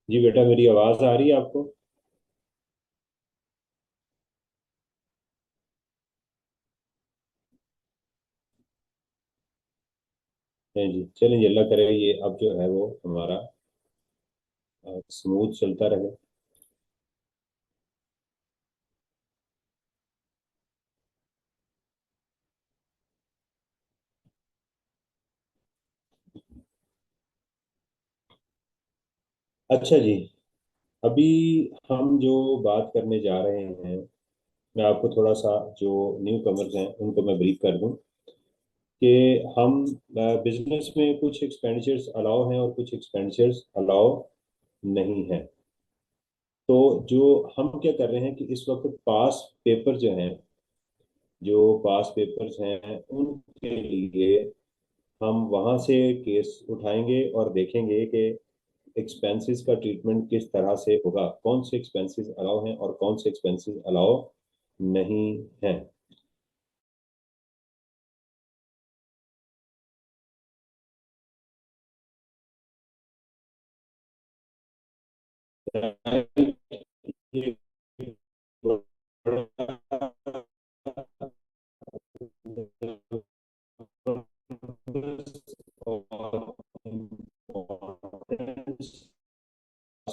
जी बेटा, मेरी आवाज़ आ रही है आपको? नहीं जी, चलिए अल्लाह करे ये अब जो है वो हमारा स्मूथ चलता रहे। अच्छा जी, अभी हम जो बात करने जा रहे हैं, मैं आपको थोड़ा सा जो न्यू कमर्स हैं उनको मैं ब्रीफ कर दूं कि हम बिजनेस में कुछ एक्सपेंडिचर्स अलाउ हैं और कुछ एक्सपेंडिचर्स अलाउ नहीं हैं। तो जो हम क्या कर रहे हैं कि इस वक्त पास पेपर जो हैं, जो पास पेपर्स हैं उनके लिए हम वहाँ से केस उठाएंगे और देखेंगे कि एक्सपेंसेस का ट्रीटमेंट किस तरह से होगा, कौन से एक्सपेंसेस अलाउ हैं और कौन से एक्सपेंसेस अलाउ नहीं हैं। ये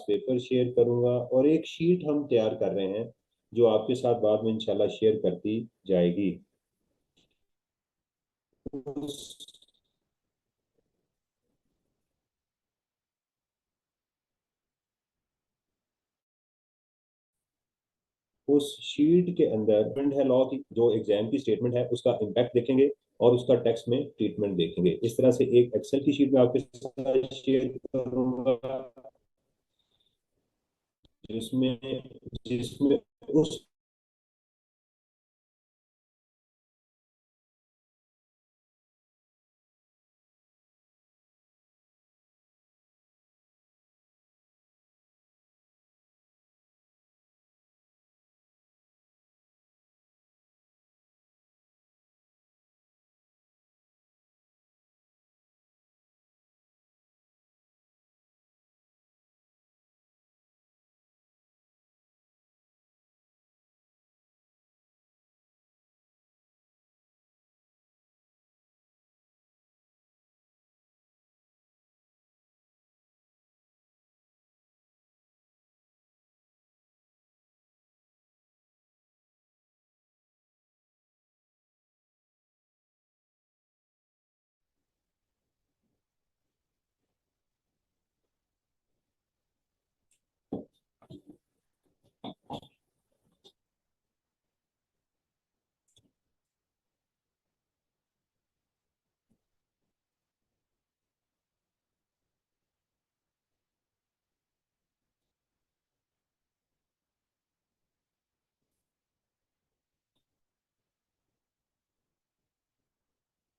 पेपर शेयर करूंगा और एक शीट हम तैयार कर रहे हैं जो आपके साथ बाद में इंशाल्लाह शेयर करती जाएगी। उस उस शीट के अंदर ट्रीटमेंट है, लॉ की जो एग्जाम की स्टेटमेंट है उसका इम्पैक्ट देखेंगे और उसका टेक्स्ट में ट्रीटमेंट देखेंगे। इस तरह से एक एक्सेल की शीट में आपके साथ शेयर करूंगा जिसमें जिसमें उस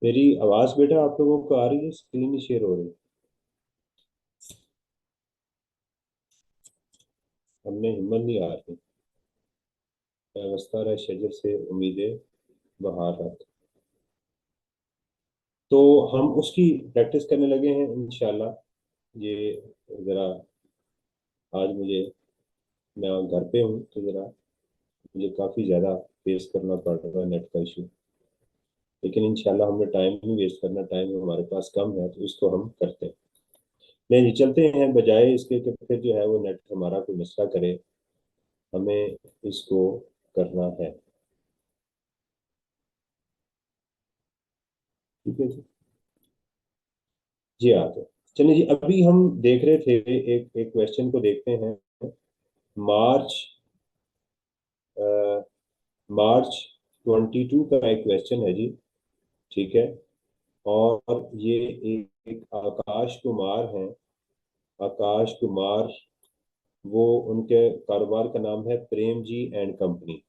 मेरी आवाज बेटा आप लोगों को आ रही है? स्क्रीन ही शेयर हो रही है? हमने हिम्मत नहीं आ रही। वस्तार शजर से उम्मीदें बहार रात। तो हम उसकी प्रैक्टिस करने लगे हैं इंशाल्लाह। ये ज़रा आज मुझे, मैं घर पे हूँ तो ज़रा मुझे काफ़ी ज़्यादा फेस करना पड़ रहा है नेट का इशू। लेकिन इंशाल्लाह हमने टाइम नहीं वेस्ट करना, टाइम हमारे पास कम है तो इसको हम करते हैं। नहीं जी, चलते हैं बजाय इसके कि फिर जो है वो नेट हमारा कोई मसला करे, हमें इसको करना है। ठीक है जी। जी हाँ, तो चलिए जी, अभी हम देख रहे थे, एक एक क्वेश्चन को देखते हैं। मार्च मार्च 22 का एक क्वेश्चन है जी। ठीक है। और ये एक आकाश कुमार हैं। आकाश कुमार, वो उनके कारोबार का नाम है प्रेम जी एंड कंपनी।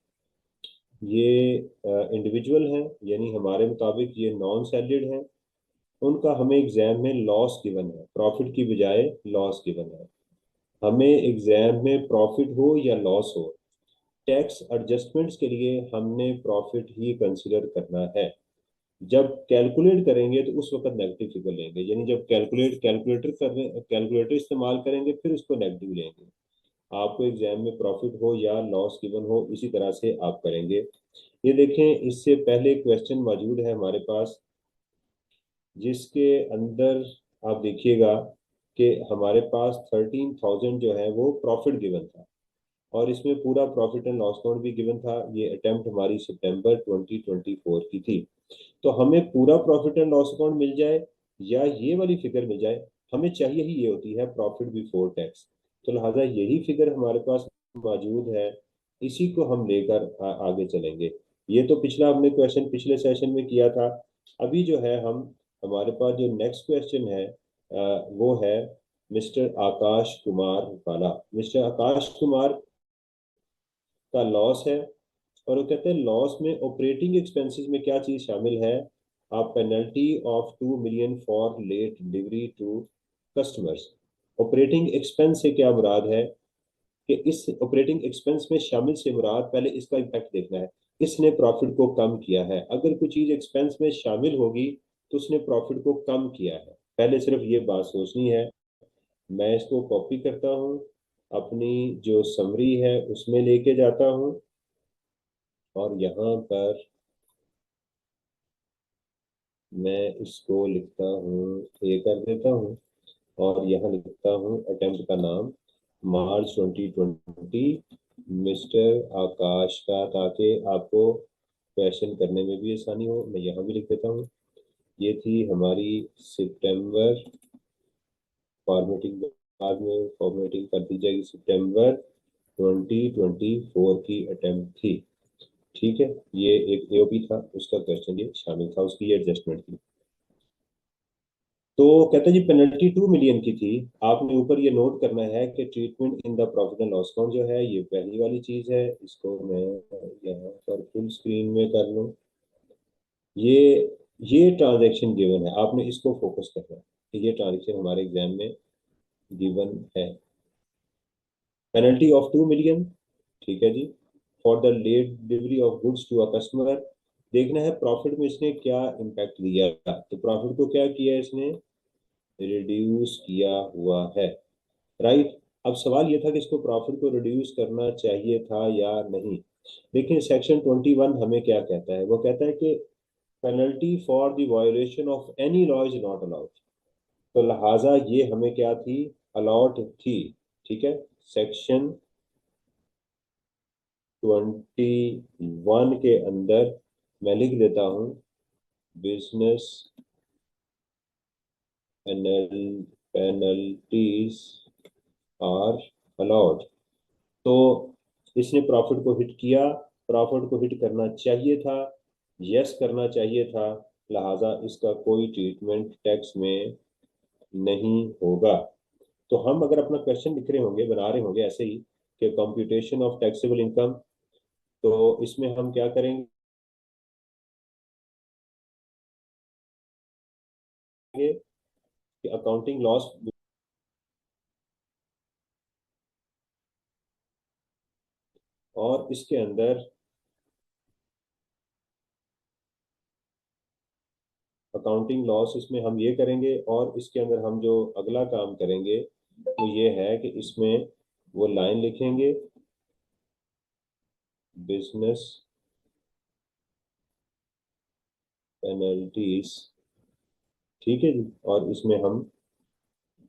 ये इंडिविजुअल हैं, यानी हमारे मुताबिक ये नॉन सैलरीड हैं। उनका हमें एग्जाम में लॉस गिवन है, प्रॉफिट की बजाय लॉस गिवन है। हमें एग्जाम में प्रॉफिट हो या लॉस हो, टैक्स एडजस्टमेंट्स के लिए हमने प्रॉफिट ही कंसिडर करना है। जब कैलकुलेट करेंगे तो उस वक्त नेगेटिव फिगर लेंगे, यानी जब कैलकुलेटर इस्तेमाल करेंगे फिर उसको नेगेटिव लेंगे। आपको एग्जाम में प्रॉफिट हो या लॉस गिवन हो, इसी तरह से आप करेंगे। ये देखें, इससे पहले क्वेश्चन मौजूद है हमारे पास, जिसके अंदर आप देखिएगा कि हमारे पास 13,000 जो है वो प्रॉफिट गिवन था, और इसमें पूरा प्रॉफिट एंड लॉस अकाउंट भी गिवन था। ये अटेम्प्ट हमारी सितंबर 2024 की थी। तो हमें पूरा प्रॉफिट एंड लॉस अकाउंट मिल जाए या ये वाली फिगर मिल जाए, हमें चाहिए ही ये होती है प्रॉफिट बिफोर टैक्स। तो लिहाजा यही फिगर हमारे पास मौजूद है, इसी को हम लेकर आगे चलेंगे। ये तो पिछला हमने क्वेश्चन पिछले सेशन में किया था। अभी जो है हम हमारे पास जो नेक्स्ट क्वेश्चन है वो है मिस्टर आकाश कुमार वाला। मिस्टर आकाश कुमार का लॉस है, और वो कहते हैं लॉस में ऑपरेटिंग एक्सपेंसेस में क्या चीज शामिल है। आप penalty of 2 million for late delivery to customers. Operating expense से क्या मुराद है कि इस ऑपरेटिंग एक्सपेंस में शामिल से मुराद, पहले इसका इम्पैक्ट देखना है। इसने प्रॉफिट को कम किया है, अगर कोई चीज एक्सपेंस में शामिल होगी तो उसने प्रॉफिट को कम किया है, पहले सिर्फ ये बात सोचनी है। मैं इसको कॉपी करता हूँ, अपनी जो समरी है उसमें लेके जाता हूँ, और यहाँ पर मैं इसको लिखता हूँ, ये कर देता हूँ, और यहाँ लिखता हूँ अटेम्प्ट का नाम मार्च 2020 मिस्टर आकाश का, ताकि आपको क्वेश्चन करने में भी आसानी हो। मैं यहाँ भी लिख देता हूँ। ये थी हमारी सितंबर, फॉर्मेटिंग बाद में फॉर्मेटिंग कर दी जाएगी, सितंबर 2024 की अटेम्प्ट थी। ठीक है, ये एक एओपी था, उसका क्वेश्चन ये शामिल था, उसकी ये एडजस्टमेंट थी। तो कहते हैं जी पेनल्टी 2 मिलियन की थी। आपने ऊपर ये नोट करना है कि treatment in the profit and loss account जो है ये पहली वाली चीज है। इसको मैं यहाँ पर फुल स्क्रीन में कर लूँ। ये ये ट्रांजैक्शन गिवन है, आपने इसको फोकस करना है कि ये ट्रांजैक्शन हमारे एग्जाम में गिवन है। पेनल्टी ऑफ 2 मिलियन, ठीक है जी, for the late delivery of goods to a customer. देखना है प्रॉफिट में इसने क्या इम्पैक्ट दिया, तो प्रॉफिट को क्या किया इसने, रिड्यूस किया हुआ है। राइट। अब सवाल ये था कि इसको प्रॉफिट को रिड्यूस करना चाहिए था या नहीं। देखिए सेक्शन 21 हमें क्या कहता है, वो कहता है कि penalty for the violation of any law is not allowed. तो लिहाजा ये हमें क्या थी, अलाउड थी। ठीक है, सेक्शन 21 के अंदर मैं लिख देता हूँ बिजनेस पेनल्टीज आर अलाउड। तो इसने प्रॉफिट को हिट किया, प्रॉफिट को हिट करना चाहिए था, यस करना चाहिए था, लिहाजा इसका कोई ट्रीटमेंट टैक्स में नहीं होगा। तो हम अगर अपना क्वेश्चन लिख रहे होंगे, बना रहे होंगे ऐसे ही कि कंप्यूटेशन ऑफ टैक्सेबल इनकम, तो इसमें हम क्या करेंगे कि अकाउंटिंग लॉस, और इसके अंदर अकाउंटिंग लॉस इसमें हम ये करेंगे, और इसके अंदर हम जो अगला काम करेंगे वो ये है कि इसमें वो लाइन लिखेंगे बिजनेस पेनल्टीज। ठीक है जी, और इसमें हम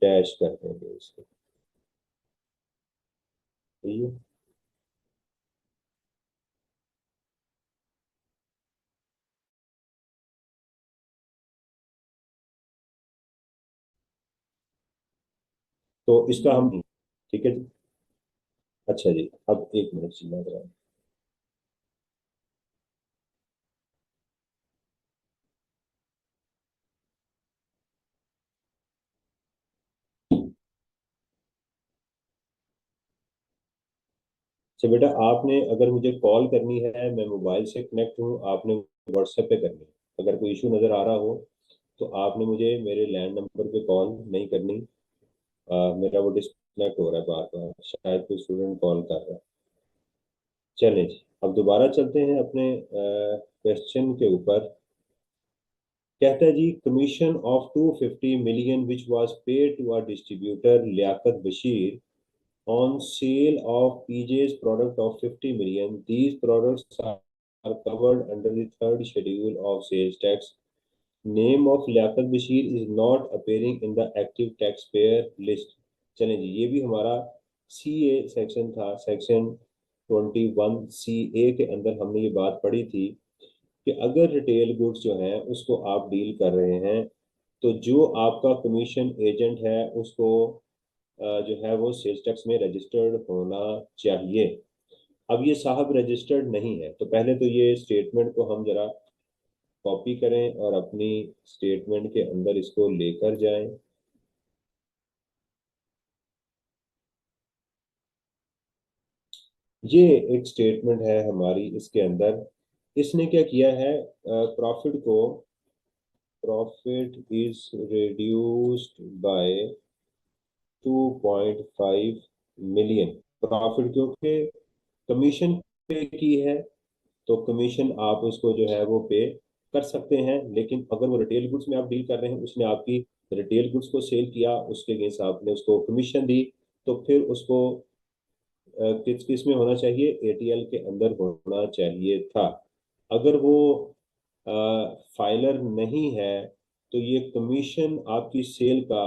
डैश कर देंगे इसको। ठीक है, तो इसका हम, ठीक है जी। अच्छा जी, अब एक मिनट चिल्ला रहा है। अच्छा बेटा, आपने अगर मुझे कॉल करनी है, मैं मोबाइल से कनेक्ट हूँ, आपने व्हाट्सएप पे करनी है। अगर कोई इशू नज़र आ रहा हो तो आपने मुझे मेरे लैंड नंबर पे कॉल नहीं करनी। मेरा वो डिस्कनेक्ट हो रहा है बार बार, शायद कोई स्टूडेंट कॉल कर रहा है। चलें जी, अब दोबारा चलते हैं अपने क्वेश्चन के ऊपर। कहता है जी, commission of 250 million which was paid to our distributor Liaquat Bashir on sale of PJ's product of 50 million. These products are covered under the third schedule of sales tax. Name of Liaquat Bashir is not appearing in the active taxpayer list. चलें जी, ये भी हमारा सी A section था, section 21 CA के अंदर हमने ये बात पढ़ी थी कि अगर रिटेल गुड्स जो हैं उसको आप डील कर रहे हैं तो जो आपका कमीशन एजेंट है उसको जो है वो सेल्स टैक्स में रजिस्टर्ड होना चाहिए। अब ये साहब रजिस्टर्ड नहीं है, तो पहले तो ये स्टेटमेंट को हम जरा कॉपी करें और अपनी स्टेटमेंट के अंदर इसको लेकर जाएं। ये एक स्टेटमेंट है हमारी, इसके अंदर इसने क्या किया है, profit is reduced bye 2.5 million. Profit क्योंकि कमीशन पे की है तो कमीशन आप उसको जो है वो पे कर सकते हैं, लेकिन अगर वो रिटेल गुड्स में आप डील कर रहे हैं, उसने आपकी रिटेल गुड्स को सेल किया, उसके अगेंस्ट आपने उसको कमीशन दी, तो फिर उसको किस किस में होना चाहिए, एटीएल के अंदर होना चाहिए था। अगर वो फाइलर नहीं है तो ये कमीशन आपकी सेल का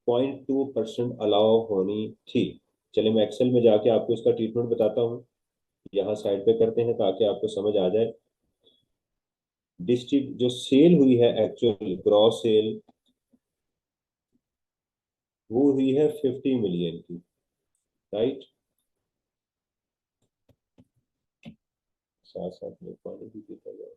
0.2% अलाउ होनी थी। चलिए मैं एक्सेल में जाके आपको इसका ट्रीटमेंट बताता हूँ, यहाँ साइड पे करते हैं ताकि आपको समझ आ जाए। डिस्ट्रीब्यूट जो सेल हुई है, एक्चुअल ग्रॉस सेल वो हुई है 50 मिलियन की, राइट। साथ साथ में पानी भी पीता जाए।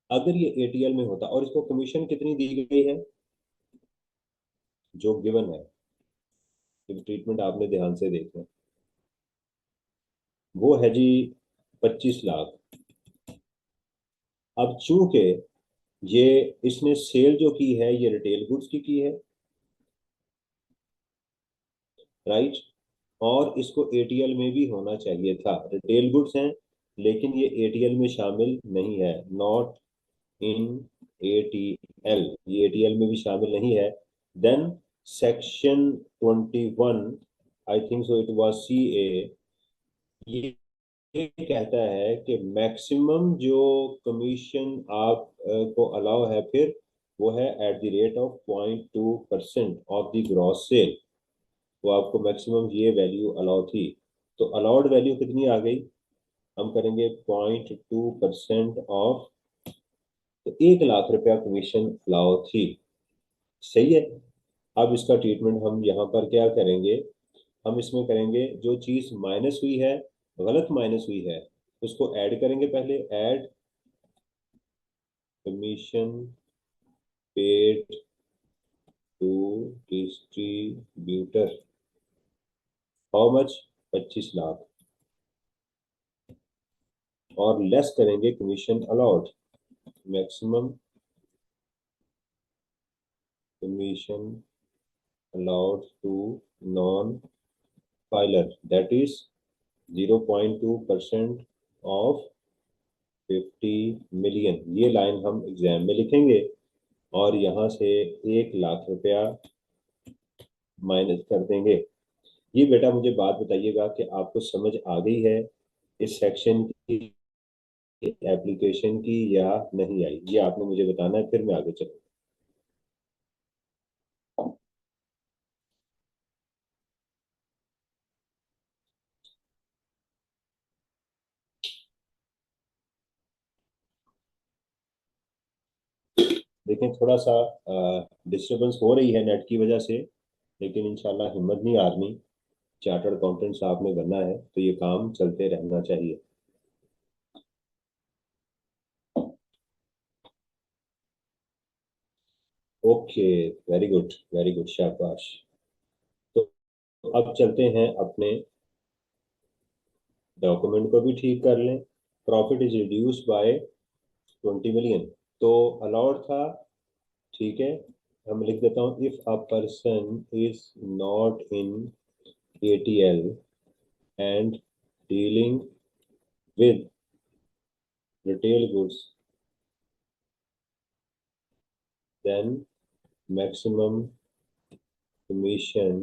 अगर ये एटीएल में होता और इसको कमीशन कितनी दी गई है, जो गिवन है, तो ट्रीटमेंट आपने ध्यान से देखना, वो है जी 25 लाख। अब चूंकि ये इसने सेल जो की है ये रिटेल गुड्स की है, राइट, और इसको एटीएल में भी होना चाहिए था। रिटेल गुड्स हैं लेकिन ये एटीएल में शामिल नहीं है, नॉट इन एटीएल, ये एटीएल में भी शामिल नहीं है। Then section 21, I think so it was CA, ये कहता है कि मैक्सिमम जो कमीशन आप को अलाउ है फिर वो है at the rate of 0.2% of the gross sale. वो आपको मैक्सिमम ये वैल्यू अलाउ थी, तो अलाउड वैल्यू कितनी आ गई, हम करेंगे 0.2% ऑफ, तो 1 लाख रुपया कमीशन अलाउ थी। सही है। अब इसका ट्रीटमेंट हम यहाँ पर क्या करेंगे, हम इसमें करेंगे जो चीज माइनस हुई है, गलत माइनस हुई है, उसको ऐड करेंगे। पहले add commission paid to distributor, how much, 25 lakh, और लेस करेंगे commission allowed, maximum commission allowed to non filer that is 0.2% of 50 million. ये लाइन हम एग्जाम में लिखेंगे और यहाँ से 1 लाख रुपया माइनस कर देंगे। ये बेटा मुझे बात बताइएगा कि आपको समझ आ गई है इस सेक्शन की एप्लीकेशन की या नहीं आई, ये आपने मुझे बताना है, फिर मैं आगे चलूँ। देखें, थोड़ा सा डिस्टरबेंस हो रही है नेट की वजह से, लेकिन इंशाल्लाह हिम्मत नहीं हारनी। चार्टर्ड अकाउंटेंट साहब ने बनना है तो ये काम चलते रहना चाहिए। Okay, very good, very good, शाबाश। तो अब चलते हैं अपने डॉक्यूमेंट को भी ठीक कर लें। Profit is reduced by 20 million, तो अलाउड था, ठीक है, हम लिख देता हूँ, if a person is not in ATL and dealing with retail goods, then maximum commission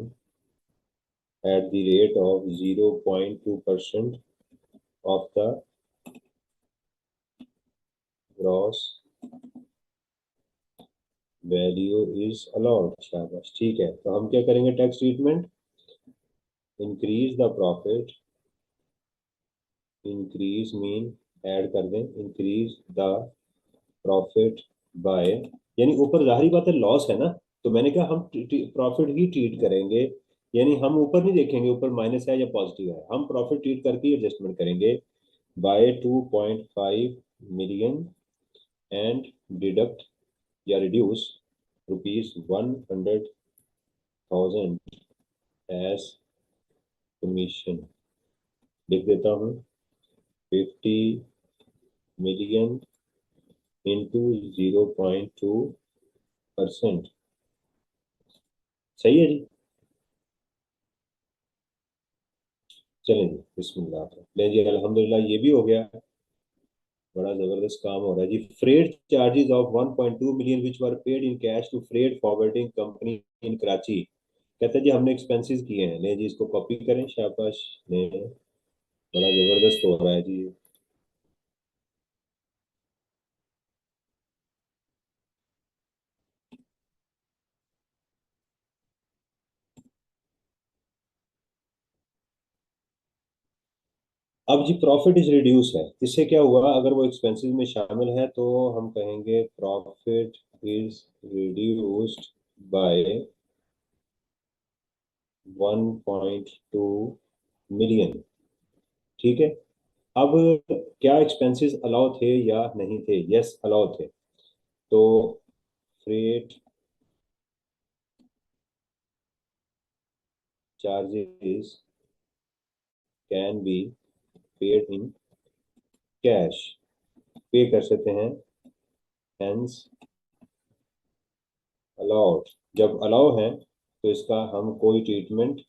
at the rate of 0.2% of the gross value is allowed। शाबाश, ठीक है। तो हम क्या करेंगे, tax treatment, increase the profit, increase mean add कर दें, increase the profit by, यानी ऊपर जाहिर बात है लॉस है ना, तो मैंने कहा हम प्रॉफिट ही ट्रीट करेंगे, यानी हम ऊपर नहीं देखेंगे ऊपर माइनस है या पॉजिटिव है, हम प्रॉफिट ट्रीट करके एडजस्टमेंट करेंगे बाय 2.5 million एंड डिडक्ट या रिड्यूस ₹100,000 एज कमीशन। लिख देता हूँ, 50 million इंटू 0.2%। सही है जी। चलें जी, बिस्मिल्लाह। ले जी, अल्हम्दुलिल्लाह ये भी हो गया। बड़ा जबरदस्त काम हो रहा है जी। Freight charges of 1.2 million which were paid in cash to freight forwarding company in Karachi. कहते हैं जी हमने एक्सपेंसेस किए हैं, ले जी इसको कॉपी करें, शाबाश। ले, बड़ा जबरदस्त हो रहा है जी। अब जी प्रॉफिट इज रिड्यूस है, इससे क्या हुआ, अगर वो एक्सपेंसेस में शामिल है तो हम कहेंगे profit is reduced bye 1.2 million. ठीक है। अब क्या एक्सपेंसेस अलाउ थे या नहीं थे? यस, अलाउ थे। तो freight charges can be paid in cash, पे कर सकते हैं, हेंस अलाउड। जब अलाउ है तो इसका हम कोई ट्रीटमेंट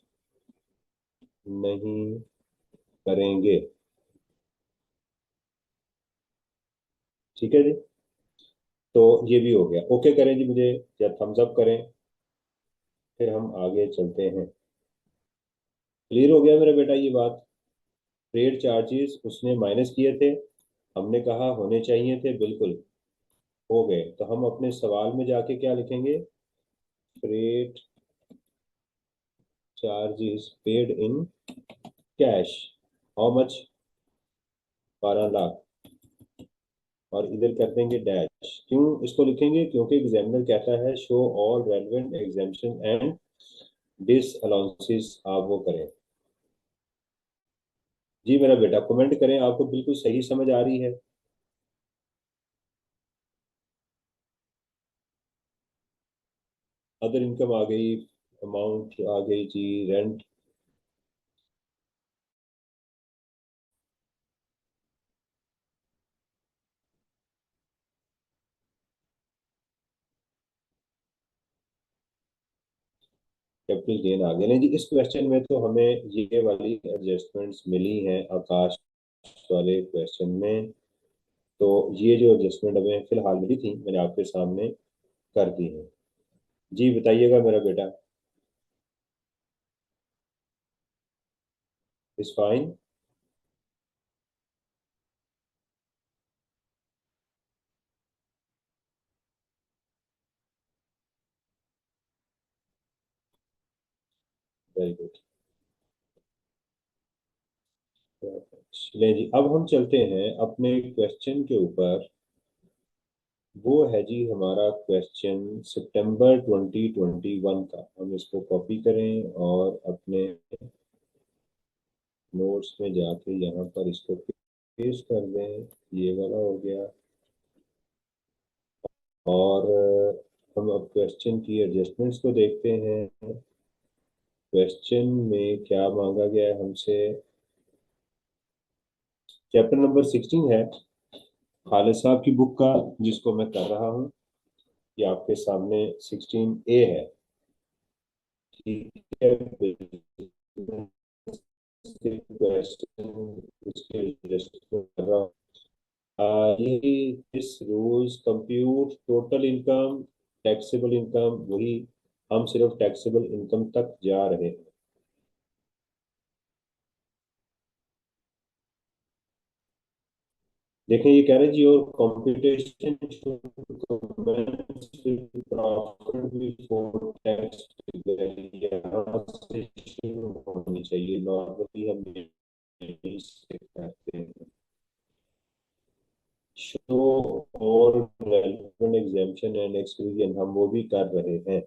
नहीं करेंगे। ठीक है जी। तो ये भी हो गया, ओके करें जी मुझे, या थम्स अप करें, फिर हम आगे चलते हैं। क्लियर हो गया मेरा बेटा ये बात? ट्रेड चार्जेस उसने माइनस किए थे, हमने कहा होने चाहिए थे, बिल्कुल हो गए। तो हम अपने सवाल में जाके क्या लिखेंगे, trade charges paid in cash, how much, 12 lakh. और इधर कर देंगे डैश। क्यों इसको लिखेंगे, क्योंकि एग्जामिनर कहता है show all relevant exemption and disallowances, आप वो करें। जी मेरा बेटा कमेंट करें, आपको बिल्कुल सही समझ आ रही है? अदर इनकम आ गई, अमाउंट आ गई जी, रेंट, कैपिटल गेन आ गया। नहीं जी, इस क्वेश्चन में तो हमें ये वाली एडजस्टमेंट्स मिली हैं आकाश वाले क्वेश्चन में। तो ये जो एडजस्टमेंट हमें फिलहाल मिली थी मैंने आपके सामने कर दी है। जी बताइएगा मेरा बेटा। Is fine. Very good. चलिए जी, अब हम चलते हैं अपने क्वेश्चन के ऊपर। वो है जी हमारा क्वेश्चन सितंबर 2021 का। हम इसको कॉपी करें और अपने नोट्स में जाके यहाँ पर इसको पेस्ट कर दें। ये वाला हो गया। और हम अब क्वेश्चन की एडजस्टमेंट्स को देखते हैं। क्वेश्चन में क्या मांगा गया है हमसे, चैप्टर नंबर 16 है खालिद साहब की बुक का, जिसको मैं कर रहा हूँ। ये आपके सामने 16A है। ठीक है, क्वेश्चन इसके just कर रहा हूँ। ये this rules compute total income, taxable income, वही हम सिर्फ टैक्सेबल इनकम तक जा रहे हैं। देखें, ये कह रहे हैं जी, और कंप्यूटेशन प्रॉफिट बिफोर टैक्स यहाँ से शुरू होनी चाहिए। नॉर्मली हम यही से करते हैं। शो और रेलेवेंट एग्जाम्पशन एंड एक्सक्लूजन हम वो भी कर रहे हैं।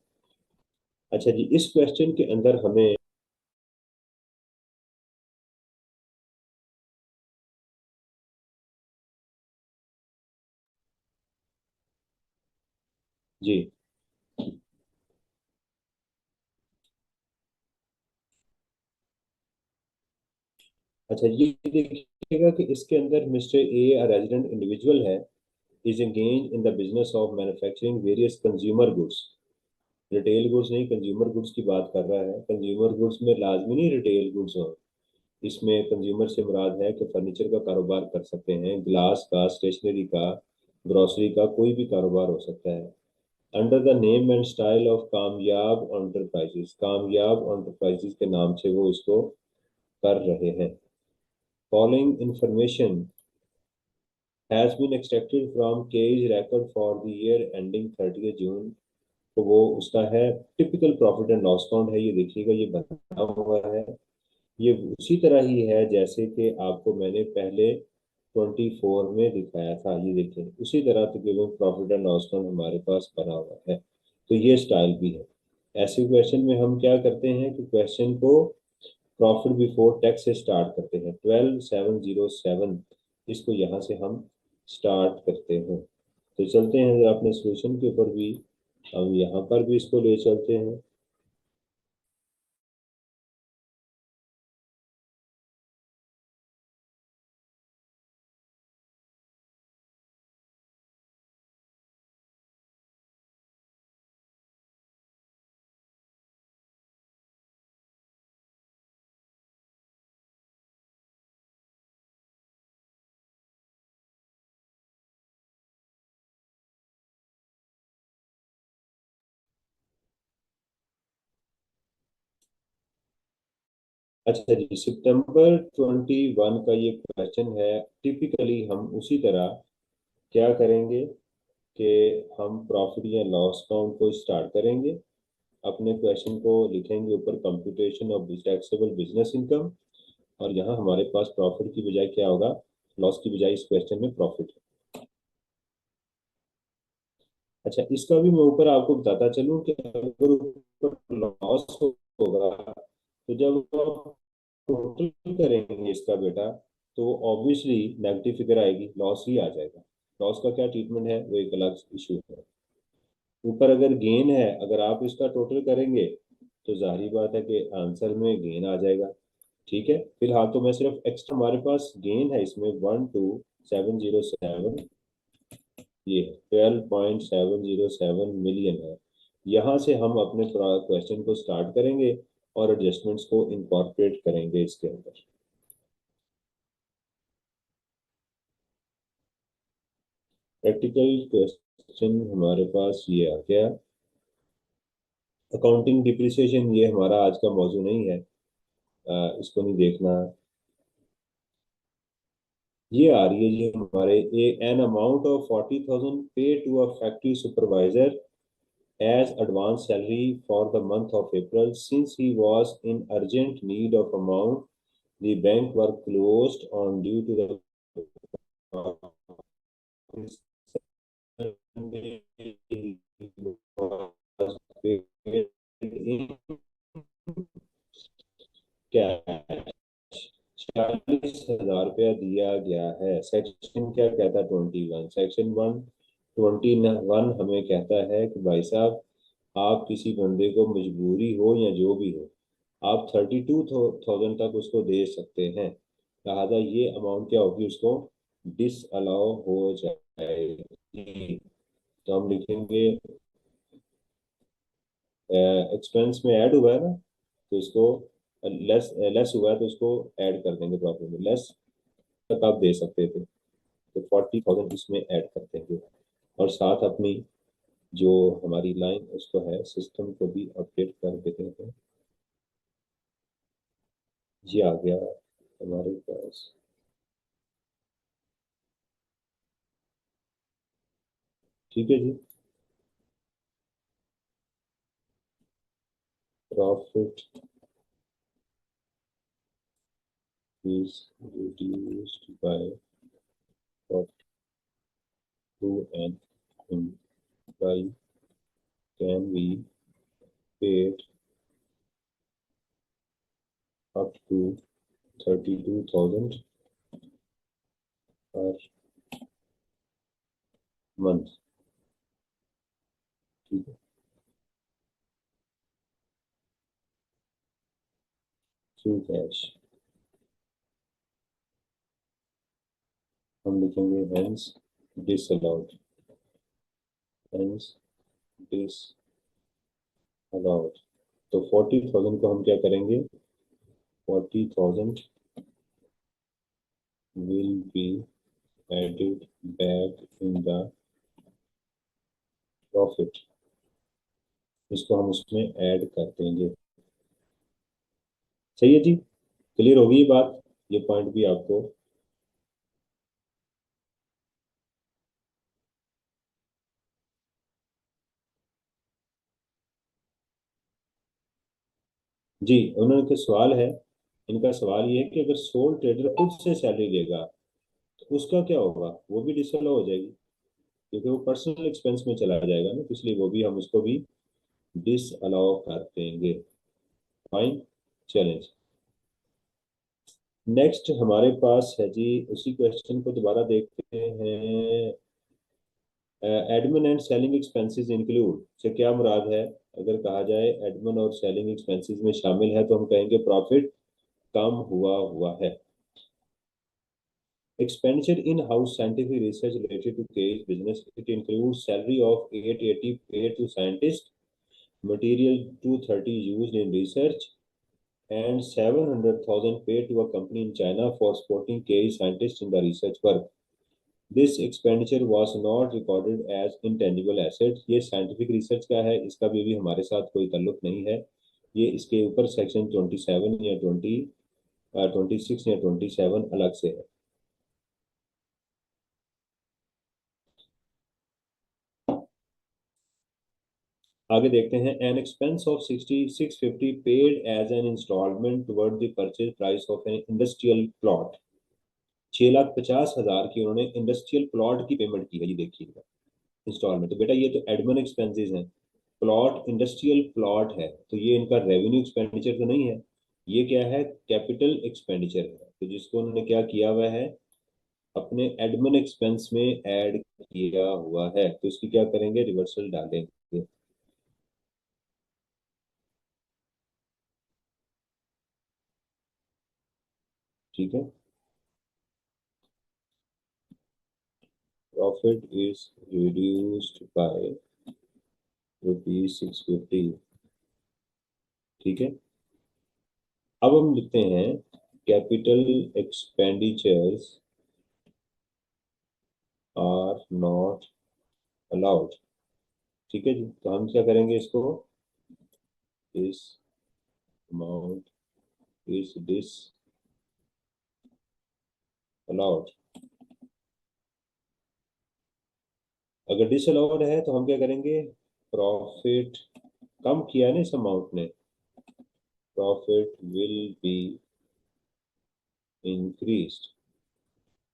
अच्छा जी, इस क्वेश्चन के अंदर हमें जी, अच्छा ये देखिएगा कि इसके अंदर मिस्टर ए रेजिडेंट इंडिविजुअल है, is engage in the business of manufacturing various consumer goods. Retail goods नहीं, कंज्यूमर गुड्स की बात कर रहा है। कंज्यूमर गुड्स में लाजमी नहीं रिटेल गुड्स हो, इसमें कंज्यूमर से मुराद है कि फर्नीचर का कारोबार कर सकते हैं, ग्लास का, स्टेशनरी का, ग्रोसरी का, कोई भी कारोबार हो सकता है। Under the name and style of Kamyab enterprises, Kamyab enterprises के नाम से वो इसको कर रहे हैं। Following information has been extracted from केज record for the year ending 30 June. तो वो उसका है typical profit and loss account है, ये देखिएगा ये बना हुआ है। ये उसी तरह ही है जैसे कि आपको मैंने पहले 24 में दिखाया था। ये देखें, उसी तरह तकरीबन प्रॉफिट एंड लॉस अकाउंट हमारे पास बना हुआ है। तो ये स्टाइल भी है। ऐसे क्वेश्चन में हम क्या करते हैं कि क्वेश्चन को प्रॉफिट बिफोर टैक्स से स्टार्ट करते हैं। 12707 इसको यहाँ से हम स्टार्ट करते हैं। तो चलते हैं अगर अपने सोल्यूशन के ऊपर भी, हम यहाँ पर भी इसको ले चलते हैं। अच्छा जी, सितंबर 21 का ये क्वेश्चन है। टिपिकली हम उसी तरह क्या करेंगे कि हम प्रॉफिट या लॉस अकाउंट को स्टार्ट करेंगे, अपने क्वेश्चन को लिखेंगे ऊपर computation of taxable business income, और यहाँ हमारे पास प्रॉफिट की बजाय क्या होगा, लॉस की बजाय इस क्वेश्चन में प्रॉफिट। अच्छा, इसका भी मैं ऊपर आपको बताता चलूं कि अगर ऊपर लॉस होगा तो जब आप टोटल करेंगे इसका बेटा, तो ऑब्वियसली नेगेटिव फिगर आएगी, लॉस ही आ जाएगा। लॉस का क्या ट्रीटमेंट है वो एक अलग इशू है। ऊपर अगर गेन है, अगर आप इसका टोटल करेंगे तो जाहिर बात है कि आंसर में गेन आ जाएगा। ठीक है, फिलहाल तो मैं सिर्फ एक्स्ट्रा, हमारे पास गेन है इसमें 12707, ये 12.707 मिलियन है। यहाँ से हम अपने क्वेश्चन को स्टार्ट करेंगे और एडजस्टमेंट्स को इनकॉर्पोरेट करेंगे इसके अंदर। प्रैक्टिकल क्वेश्चन हमारे पास ये आ गया। अकाउंटिंग डिप्रिसिएशन ये हमारा आज का मौजू नहीं है, इसको नहीं देखना। ये आ रही है जी हमारे, an amount of 40,000 pay to a factory supervisor as advance salary for the month of April. Since he was in urgent need of amount, the bank were closed on due to the cash 40,000 रुपया दिया गया है। Section क्या कहता है, 21, section 121 हमें कहता है कि भाई साहब, आप किसी बंदे को मजबूरी हो या जो भी हो, आप 32,000 तक उसको दे सकते हैं। लिहाजा ये अमाउंट क्या होगी, उसको डिस अलाउ हो जाएगी। तो हम लिखेंगे एक्सपेंस में ऐड हुआ है ना, तो इसको लेस लेस हुआ है तो इसको ऐड कर देंगे प्रॉफिट में। लेस तक आप दे सकते थे, तो 40,000 इसमें ऐड कर देंगे। और साथ अपनी जो हमारी लाइन उसको है सिस्टम को भी अपडेट कर देते हैं। ये आ गया हमारे पास। ठीक है जी। Profit is reduced by 2 and employee can be paid up to 32,000 per month। ठीक है। थ्रू कैश हम लिखेंगे हेंस डिसअलाउड। Hence disallowed. तो 40,000 को हम क्या करेंगे? 40,000 will be added back in the profit। इसको हम उसमें ऐड कर देंगे। सही है जी। क्लियर होगी ये बात? ये पॉइंट भी आपको। जी, उन्होंने के सवाल है। इनका सवाल ये है कि अगर सोल ट्रेडर खुद से सैलरी लेगा तो उसका क्या होगा? वो भी डिसअलाउ हो जाएगी, क्योंकि वो पर्सनल एक्सपेंस में चला जाएगा ना, तो इसलिए वो भी हम उसको भी डिसअलाउ कर देंगे। फाइन। चैलेंज। नेक्स्ट हमारे पास है जी, उसी क्वेश्चन को दोबारा देखते हैं। Admin and selling expenses include से क्या मुराद है? अगर कहा जाए एडमिन और सेलिंग एक्सपेंसेस में शामिल है तो हम कहेंगे प्रॉफिट कम हुआ हुआ है। Expenditure in-house scientific research related to case business. It includes salary of 880 paid to scientists, material 230 used in research, and 700,000 paid to a company in China for supporting case scientists in the research work. This expenditure was not recorded as intangible assets। ये scientific research का है, इसका भी हमारे साथ कोई ताल्लुक नहीं है। ये इसके ऊपर सेक्शन 27 या 26 या 27 अलग से है। आगे देखते हैं। An expense of 6650 paid as an installment toward the purchase price of an industrial plot. 6,50,000 की उन्होंने इंडस्ट्रियल प्लॉट की पेमेंट की है, ये देखिएगा। इंस्टॉलमेंट तो बेटा ये तो एडमिन एक्सपेंसेस हैं। प्लॉट इंडस्ट्रियल प्लॉट है तो ये इनका रेवेन्यू एक्सपेंडिचर तो नहीं है। ये क्या है? कैपिटल एक्सपेंडिचर है, तो जिसको उन्होंने क्या किया हुआ है? अपने एडमिन एक्सपेंस में ऐड किया हुआ है, तो इसकी क्या करेंगे? रिवर्सल डालेंगे। ठीक है। Profit is reduced by ₹650। ठीक है। अब हम लिखते हैं capital expenditures are not allowed. ठीक है जी, तो हम क्या करेंगे इसको? इस अमाउंट इज डिस अलाउड। अगर डिस अलाउड है तो हम क्या करेंगे? प्रॉफिट कम किया है ना इस अमाउंट ने, profit will be increased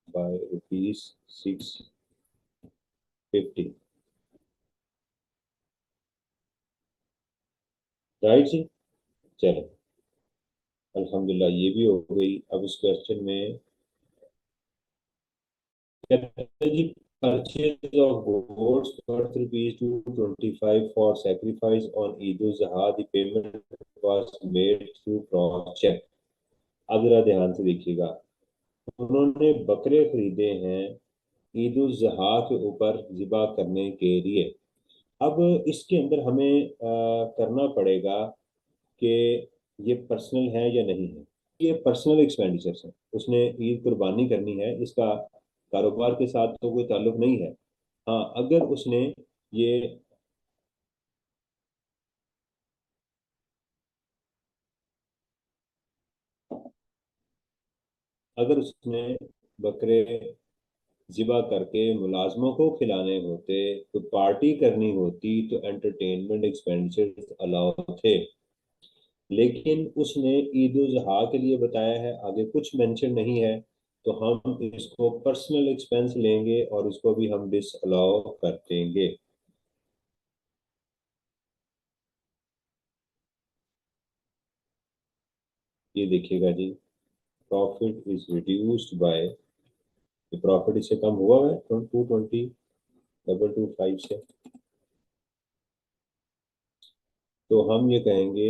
by ₹650। Right जी। चलो, अल्हम्दुलिल्लाह ये भी हो गई। अब इस क्वेश्चन में कहते हैं जी, purchase of goods worth ₹225 for sacrifice on Eid ul Zuha, the payment was made through cross cheque. अब जरा ध्यान से देखिएगा। उन्होंने बकरे खरीदे हैं ईद उल जुहा के ऊपर ज़िबा करने के लिए। अब इसके अंदर हमें करना पड़ेगा कि ये पर्सनल है या नहीं है। ये पर्सनल एक्सपेंडिचर्स है, उसने ईद कुर्बानी करनी है, इसका कारोबार के साथ तो कोई ताल्लुक नहीं है। हाँ, ये अगर उसने बकरे ज़िबा करके मुलाजमों को खिलाने होते, तो पार्टी करनी होती, तो एंटरटेनमेंट एक्सपेंडिचर अलाउ थे। लेकिन उसने ईद उल जुहा के लिए बताया है, आगे कुछ मेंशन नहीं है, तो हम इसको पर्सनल एक्सपेंस लेंगे और इसको भी हम डिस अलाउ कर देंगे। ये देखिएगा जी, profit is reduced by, profit इससे कम हुआ है 220 डबल टू फाइव से। तो हम ये कहेंगे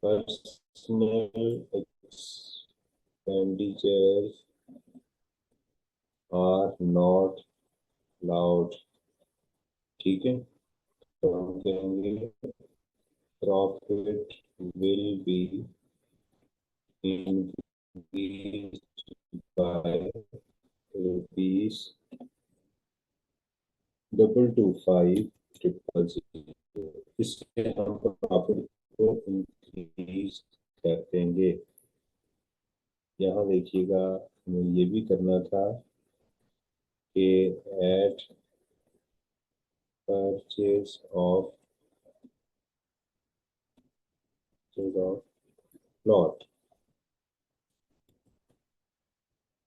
personal expenditures are not allowed. ठीक है, तो हम कहेंगे profit will be increased by rupees double two five triple zero. इससे हम प्रॉफिट को इंक्रीज कर देंगे। यहाँ देखिएगा, हमें ये भी करना था कि एट परचेज ऑफ प्लॉट,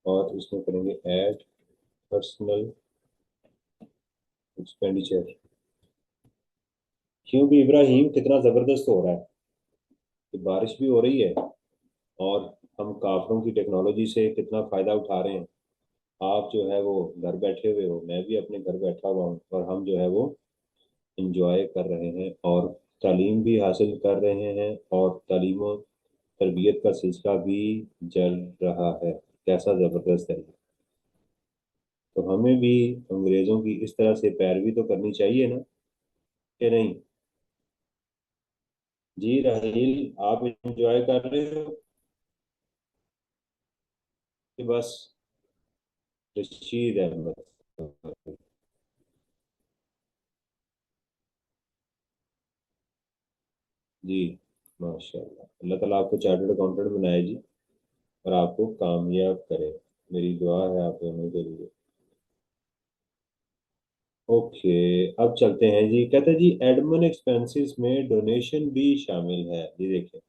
और इसमें करेंगे एड पर्सनल एक्सपेंडिचर। क्योंकि इब्राहिम कितना जबरदस्त हो रहा है कि बारिश भी हो रही है और हम काफरों की टेक्नोलॉजी से कितना फायदा उठा रहे हैं। आप जो है वो घर बैठे हुए हो, मैं भी अपने घर बैठा हुआ हूँ, और हम जो है वो इंजॉय कर रहे हैं और तालीम भी हासिल कर रहे हैं, और तालीम और तरबियत का सिलसिला भी चल रहा है। कैसा ज़बरदस्त है। तो हमें भी अंग्रेज़ों की इस तरह से पैरवी तो करनी चाहिए ना, कि नहीं? जी राहील, आप इंजॉय कर रहे हो कि बस रशीद अहमद? जी, माशाल्लाह, अल्लाह ताला आपको चार्टर्ड अकाउंटेंट बनाए जी, और आपको कामयाब करे। मेरी दुआ है आप दोनों के लिए। ओके, अब चलते हैं जी। कहते हैं जी एडमिन एक्सपेंसेस में डोनेशन भी शामिल है। जी देखिए,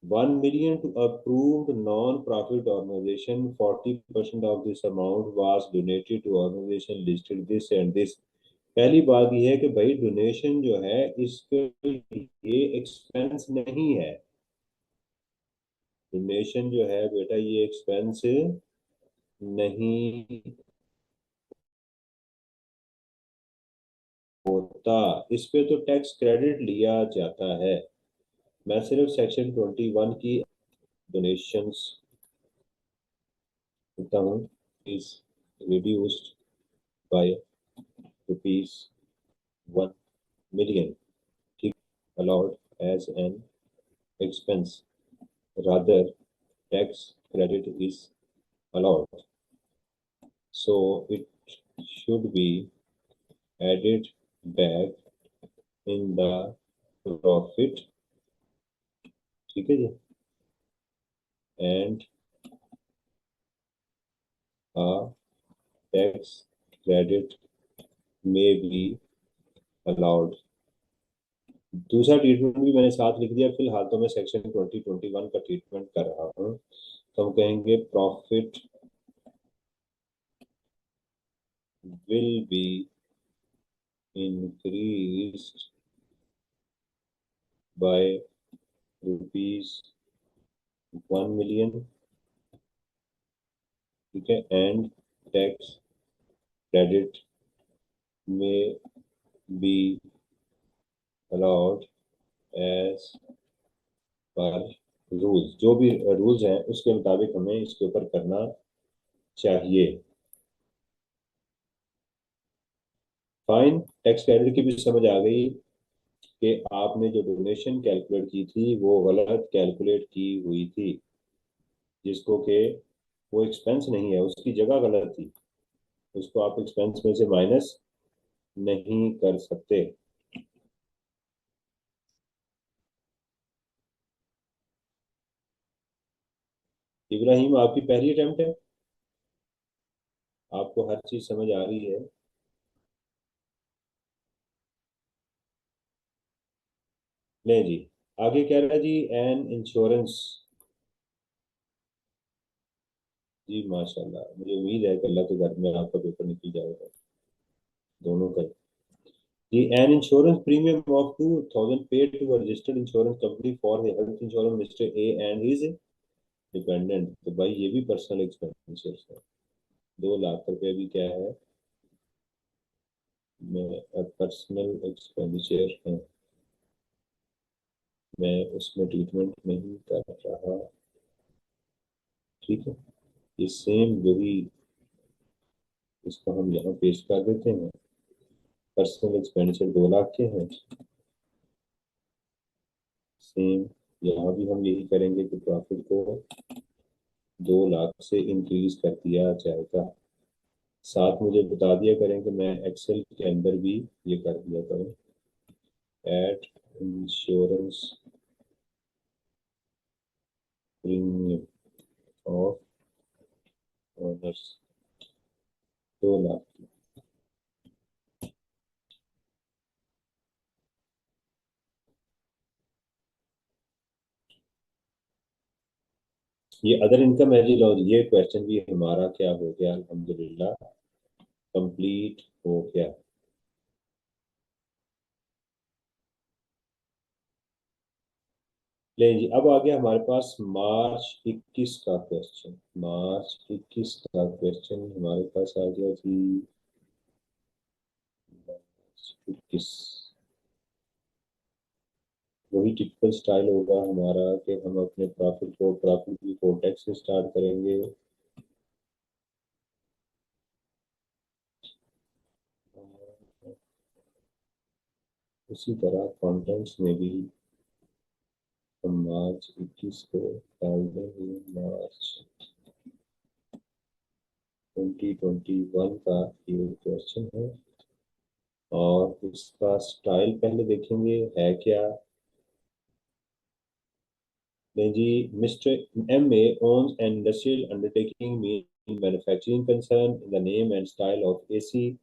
1 million to approved non-profit organization, 40% of this amount was donated to organization listed this and this। पहली बात यह है कि भाई डोनेशन जो है इसके ये एक्सपेंस नहीं है। डोनेशन जो है बेटा ये एक्सपेंस नहीं होता, इस पे तो टैक्स क्रेडिट लिया जाता है। मैं सिर्फ सेक्शन 21 की डोनेशंस लिखता हूँ, is reduced by rupees 1 million, ठीक, allowed as an expense, rather tax credit is allowed, so it should be added back in the profit। ठीक है जी, and a tax credit may be allowed। दूसरा treatment भी मैंने साथ लिख दिया, फिलहाल तो मैं सेक्शन 2021 का ट्रीटमेंट कर रहा हूँ। तो हम कहेंगे profit will be increased by rupees 1 million, ठीक है, एंड टैक्स क्रेडिट में be allowed as per rules. जो भी रूल्स हैं उसके मुताबिक हमें इसके ऊपर करना चाहिए। फाइन, टैक्स क्रेडिट की भी समझ आ गई कि आपने जो डोनेशन कैलकुलेट की थी वो गलत कैलकुलेट की हुई थी, जिसको कि वो एक्सपेंस नहीं है, उसकी जगह गलत थी, उसको आप एक्सपेंस में से माइनस नहीं कर सकते। इब्राहिम, आपकी पहली अटेम्प्ट है, आपको हर चीज समझ आ रही है। नहीं जी, आगे कह रहा है जी एन इंश्योरेंस। जी माशाल्लाह, मुझे उम्मीद है कि अल्लाह के घर में आपका पेपर निकल जाएगा, दोनों का। जी, an insurance premium of 2000 paid to registered insurance company for health insurance mister A and his dependent. तो भाई ये भी पर्सनल एक्सपेंसेस है। 2 लाख रुपए भी क्या है, मैं पर्सनल एक्सपेंडिचर है, मैं उसमें ट्रीटमेंट नहीं कर रहा। ठीक है, ये सेम वही, इसको हम यहाँ पेश कर देते हैं। पर्सनल एक्सपेंडिचर 2 लाख के हैं, सेम यहाँ भी हम यही करेंगे कि प्रॉफिट को 2 लाख से इंक्रीज कर दिया जाएगा। साथ मुझे बता दिया करें कि मैं एक्सेल के अंदर भी ये कर दिया करूँ, at insurance premium of owners 2 lakh. ये अदर इनकम है जी, लो ये क्वेश्चन भी हमारा क्या हो गया, अल्हम्दुलिल्लाह कंप्लीट हो गया। ले जी, अब आ गया हमारे पास मार्च 21 का क्वेश्चन। मार्च 21 का क्वेश्चन हमारे पास आ गया जी। मार्च 21, वही टिपिकल स्टाइल होगा हमारा कि हम अपने प्रॉफिट बिफोर टैक्स से स्टार्ट करेंगे। उसी तरह कंटेंट्स में भी हम मार्च 21 को डाल देंगे। मार्च 2021 का ये क्वेश्चन है, और इसका स्टाइल पहले देखेंगे है क्या। नहीं जी, mister M A owns an industrial undertaking mean manufacturing concern in the name and style of AC,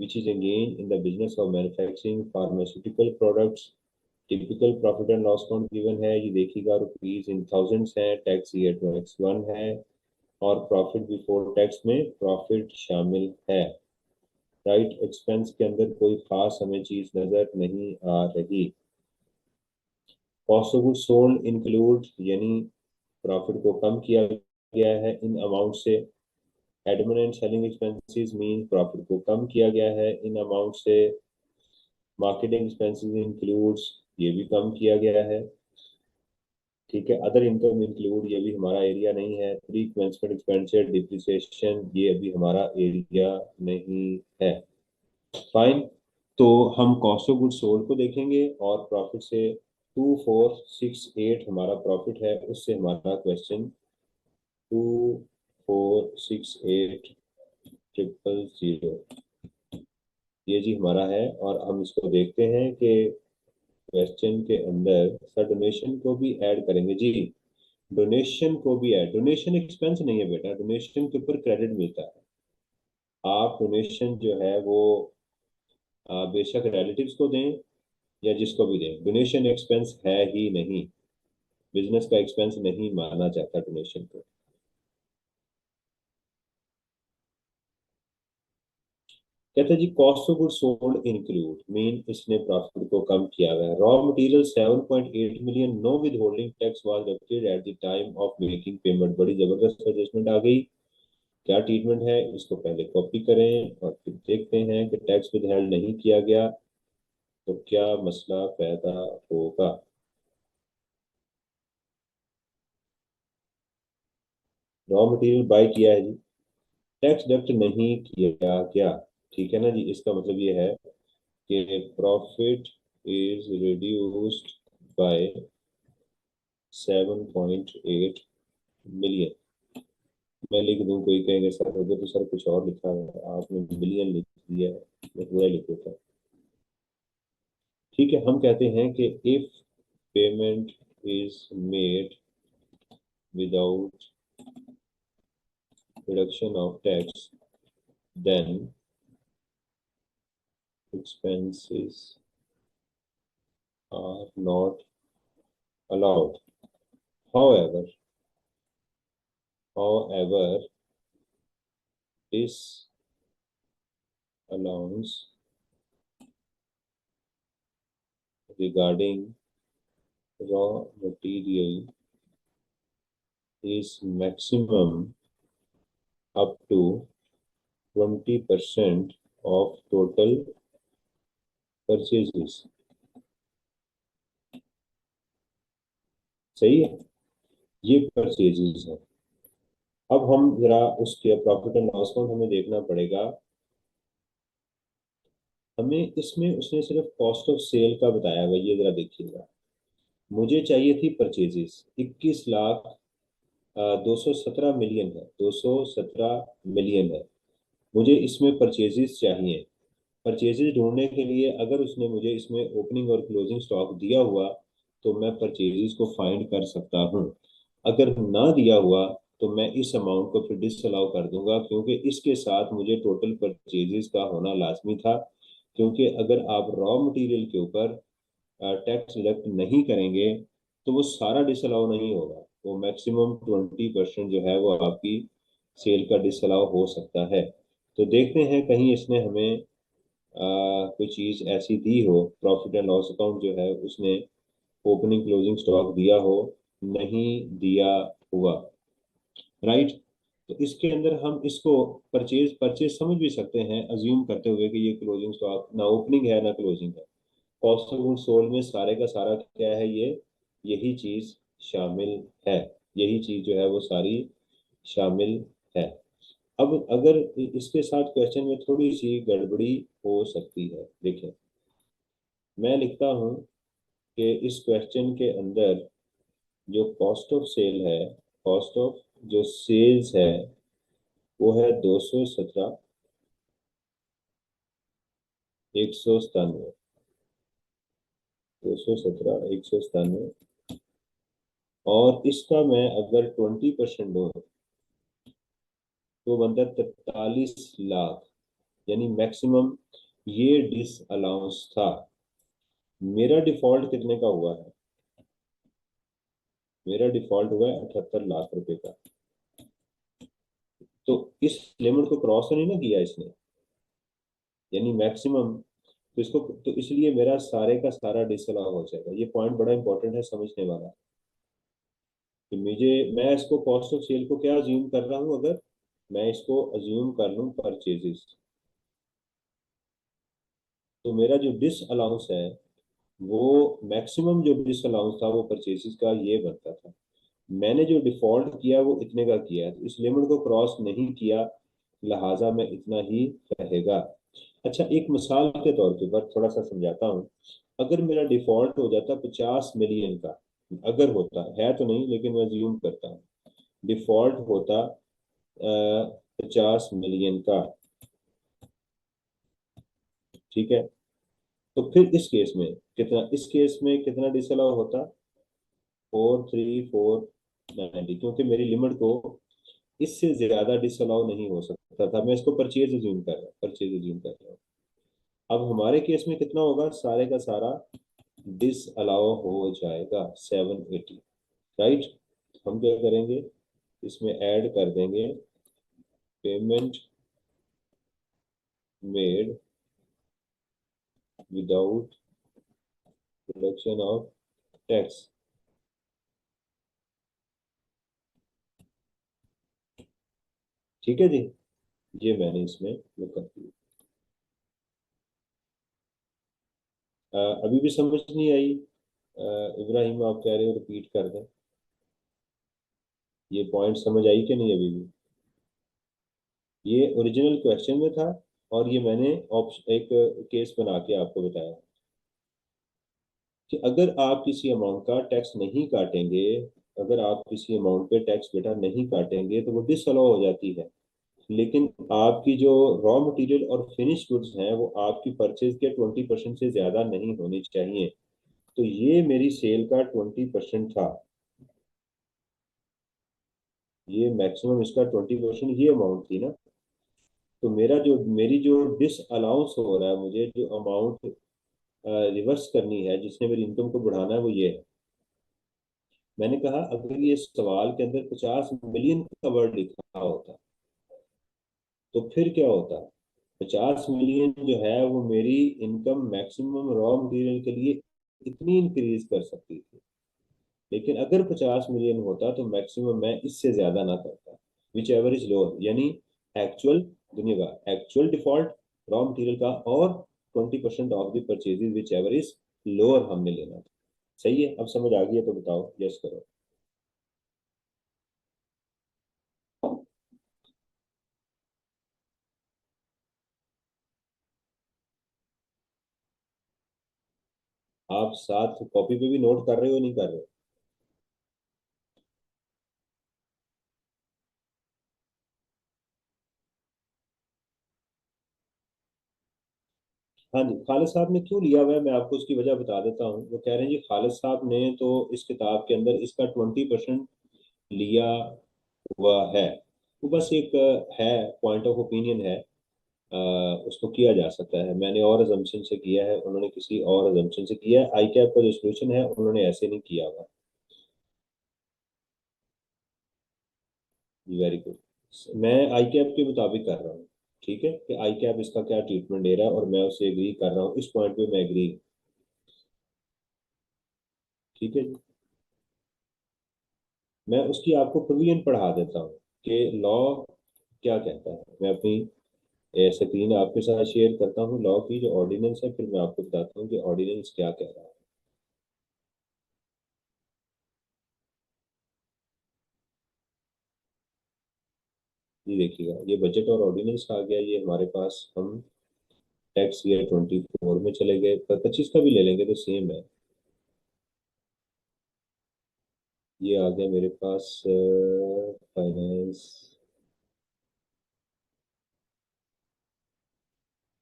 which is engaged in the business of manufacturing pharmaceutical products. Typical profit and loss account given है, ये देखिएगा rupees in thousands है, tax year 2x1 है, और profit before tax में profit शामिल है। Right, expense के अंदर कोई खास हमें चीज नजर नहीं आ रही। Cost of goods sold include, यानी प्रॉफिट को कम किया गया है इन अमाउंट से। Admin and selling expenses mean profit को कम किया गया है इन अमाउंट से। मार्केटिंग एक्सपेंसेस इंक्लूड्स, ये भी कम किया गया है। ठीक है, अदर इनकम इंक्लूड, ये भी हमारा एरिया नहीं है। प्री कमेंसमेंट एक्सपेंडिचर डिप्रिसिएशन, ये अभी हमारा एरिया नहीं है। फाइन, तो हम कॉस्ट ऑफ गुड सोल्ड को देखेंगे और प्रॉफिट से 2468 हमारा प्रॉफिट है, उससे हमारा क्वेश्चन 2468,000 ये जी हमारा है। और हम इसको देखते हैं कि क्वेश्चन के अंदर सर डोनेशन को भी ऐड करेंगे जी। डोनेशन को भी ऐड, डोनेशन एक्सपेंस नहीं है बेटा, डोनेशन के ऊपर क्रेडिट मिलता है। आप डोनेशन जो है वो बेशक रिलेटिव्स को दें या जिसको भी दें, डोनेशन एक्सपेंस है ही नहीं, बिजनेस का एक्सपेंस नहीं माना जाता डोनेशन को। कहते हैं जी cost of good sold include mean इसने प्रॉफिट को कम किया हुआ है। Raw material 7.8 million, no withholding tax was deducted at the time of making payment. बड़ी जबरदस्त एडजस्टमेंट आ गई। क्या ट्रीटमेंट है, इसको पहले कॉपी करें और फिर देखते हैं कि टैक्स विदहेल्ड नहीं किया गया तो क्या मसला पैदा होगा। रॉ मटेरियल बाय किया है जी, टैक्स डिडक्ट नहीं किया गया, ठीक है ना जी, इसका मतलब ये है कि profit is reduced bye 7.8 million. मैं लिख दूं, कोई कहेंगे सर हो गया तो सर कुछ और लिखा है, आपने मिलियन लिख दिया है, मैं पूरा लिख देता हूँ। ठीक है, हम कहते हैं कि if payment is made without reduction of tax then expenses are not allowed. However, however, this allowance regarding raw material is maximum up to 20% of total purchases. सही है, ये परचेजेस है। अब हम जरा उसके प्रॉफिट एंड लॉस अकाउंट हमें देखना पड़ेगा। हमें इसमें उसने सिर्फ कॉस्ट ऑफ सेल का बताया हुआ, ये जरा देखिएगा। मुझे चाहिए थी परचेजेस 21 लाख, 217 मिलियन है, 217 मिलियन है। मुझे इसमें परचेजेस चाहिए। परचेजेस ढूंढने के लिए अगर उसने मुझे इसमें ओपनिंग और क्लोजिंग स्टॉक दिया हुआ तो मैं परचेजेस को फाइंड कर सकता हूँ। अगर ना दिया हुआ तो मैं इस अमाउंट को फिर डिसअलाउ कर दूंगा, क्योंकि इसके साथ मुझे टोटल परचेजेस का होना लाजमी था। क्योंकि अगर आप रॉ मटेरियल के ऊपर टैक्स डिडक्ट नहीं करेंगे तो वो सारा डिसअलाउ नहीं होगा, वो मैक्सिमम 20% जो है वो आपकी सेल का डिसअलाउ हो सकता है। तो देखते हैं कहीं इसने हमें कोई चीज़ ऐसी दी हो, प्रॉफिट एंड लॉस अकाउंट जो है उसने ओपनिंग क्लोजिंग स्टॉक दिया हो। नहीं दिया हुआ, राइट। तो इसके अंदर हम इसको परचेज परचेज समझ भी सकते हैं, अज्यूम करते हुए कि ये क्लोजिंग स्टॉक ना ओपनिंग है ना क्लोजिंग है। कॉस्ट ऑफ गुड्स सोल्ड में सारे का सारा क्या है, ये यही चीज शामिल है। यही चीज जो है वो सारी शामिल है। अब अगर इसके साथ क्वेश्चन में थोड़ी सी गड़बड़ी हो सकती है, देखिए मैं लिखता हूँ कि इस क्वेश्चन के अंदर जो कॉस्ट ऑफ सेल है, कॉस्ट ऑफ जो सेल्स है वो है 217, 197, 217, 197। और इसका मैं अगर 20% दूँ तो बनता है 43 लाख, यानी मैक्सिमम ये डिस अलाउंस था। मेरा डिफॉल्ट कितने का हुआ है? मेरा डिफॉल्ट हुआ है 78 लाख रुपए का। तो इस लिमिट को क्रॉस तो नहीं ना किया इसने, यानी मैक्सिमम। तो इसको, तो इसलिए मेरा सारे का सारा डिसअलाउ हो जाएगा। ये पॉइंट बड़ा इंपॉर्टेंट है समझने वाला, कि मुझे, मैं इसको कॉस्ट ऑफ सेल को क्या अज्यूम कर रहा हूँ, अगर मैं इसको अज्यूम कर लूँ परचेजेस, तो मेरा जो डिस अलाउंस है वो मैक्सिमम जो डिस अलाउंस था वो परचेजेस का ये बनता था। मैंने जो डिफॉल्ट किया वो इतने का किया है, तो इस लिमिट को क्रॉस नहीं किया, लिहाजा में इतना ही रहेगा। अच्छा, एक मिसाल के तौर के ऊपर थोड़ा सा समझाता हूँ। अगर मेरा डिफॉल्ट हो जाता 50 मिलियन का, अगर होता है तो नहीं लेकिन मैं ज्यूम करता हूँ, डिफॉल्ट होता 50 मिलियन का, ठीक है। तो फिर इस केस में कितना, इस केस में कितना डिसअलाउ होता? 43,490, क्योंकि मेरी लिमिट को इससे ज्यादा डिसअलाउ नहीं हो सकता था। मैं इसको परचेज अज्यूम कर रहा हूँ, परचेज अज्यूम कर रहा हूँ। अब हमारे केस में कितना होगा, सारे का सारा डिसअलाउ हो जाएगा 780, राइट। हम क्या करेंगे, इसमें ऐड कर देंगे payment made without deduction of tax. ठीक है जी, ये मैंने इसमें वो कर दिया। अभी भी समझ नहीं आई? इब्राहिम आप कह रहे हो रिपीट कर दें, ये पॉइंट समझ आई कि नहीं अभी भी? ये ओरिजिनल क्वेश्चन में था और ये मैंने ऑप्शन एक केस बना के आपको बताया कि अगर आप किसी अमाउंट का टैक्स नहीं काटेंगे, अगर आप किसी अमाउंट पे टैक्स बेटा नहीं काटेंगे तो वो डिसअलाउ हो जाती है। लेकिन आपकी जो रॉ मटेरियल और फिनिश गुड्स हैं वो आपकी परचेज के 20% से ज्यादा नहीं होनी चाहिए। तो ये मेरी सेल का 20% था। ये मैक्सिमम इसका 20% ये अमाउंट थी ना। तो मेरी जो डिस अलाउंस हो रहा है, मुझे जो अमाउंट रिवर्स करनी है जिसने मेरी इनकम को बढ़ाना है, वो ये है। मैंने कहा अगर ये सवाल के अंदर 50 मिलियन का वर्ड लिखा होता तो फिर क्या होता। 50 मिलियन जो है वो मेरी इनकम मैक्सिमम रॉ मटेरियल के लिए इतनी इंक्रीज कर सकती थी। लेकिन अगर 50 मिलियन होता तो मैक्सिमम मैं इससे ज्यादा ना करता, विच एवर इज लोअर, यानी एक्चुअल, दुनिया का एक्चुअल डिफॉल्ट रॉ मटेरियल का, और 20% of the purchases which ever is lower हमने लेना था। सही है? अब समझ आ गई है तो बताओ यस करो। आप साथ कॉपी पे भी नोट कर रहे हो नहीं कर रहे हो? हाँ जी, खालिद साहब ने क्यों लिया हुआ है मैं आपको उसकी वजह बता देता हूँ। वो कह रहे हैं जी खालिद साहब ने तो इस किताब के अंदर इसका 20% लिया हुआ है। वो बस एक है, पॉइंट ऑफ ओपिनियन है। उसको किया जा सकता है। मैंने और अजम्पशन से किया है, उन्होंने किसी और अजम्पशन से किया है। आई कैप का जो सोल्यूशन है उन्होंने ऐसे नहीं किया हुआ। Very good. मैं आई कैप के मुताबिक कर रहा हूँ। ठीक है कि आई कैप इसका क्या ट्रीटमेंट दे रहा है और मैं उससे एग्री कर रहा हूँ, इस पॉइंट पे मैं एग्री। ठीक है जी। मैं उसकी आपको प्रोविजन पढ़ा देता हूँ कि लॉ क्या कहता है। मैं अपनी स्क्रीन आपके साथ शेयर करता हूँ लॉ की जो ऑर्डिनेंस है, फिर मैं आपको बताता हूँ कि ऑर्डिनेंस क्या कह रहा है। ये देखिएगा, ये बजट और ऑर्डिनेंस आ गया ये हमारे पास। हम टैक्स ईयर 24 में चले गए, पर 25 का भी ले लेंगे तो सेम है। ये आ गया मेरे पास फाइनेंस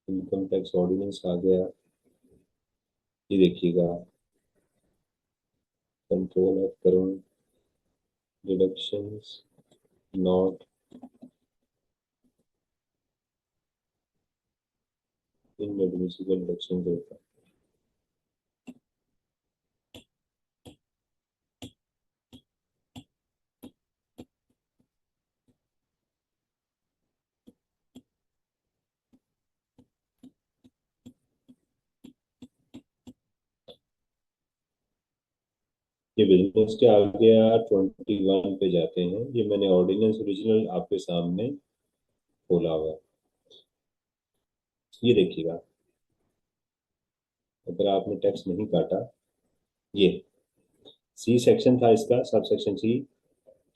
इनकम टैक्स ऑर्डिनेंस आ गया। ये देखिएगा, कंट्रोल ऑफ करूँ, डिडक्शंस नॉट इनएडमिसिबल डिडक्शन होता है। ये बिजनेस के आगे 21 पे जाते हैं। ये मैंने ऑर्डिनेंस ओरिजिनल आपके सामने खोला हुआ है। ये देखिएगा, अगर आपने टैक्स नहीं काटा, ये सी सेक्शन था इसका, सब सेक्शन सी,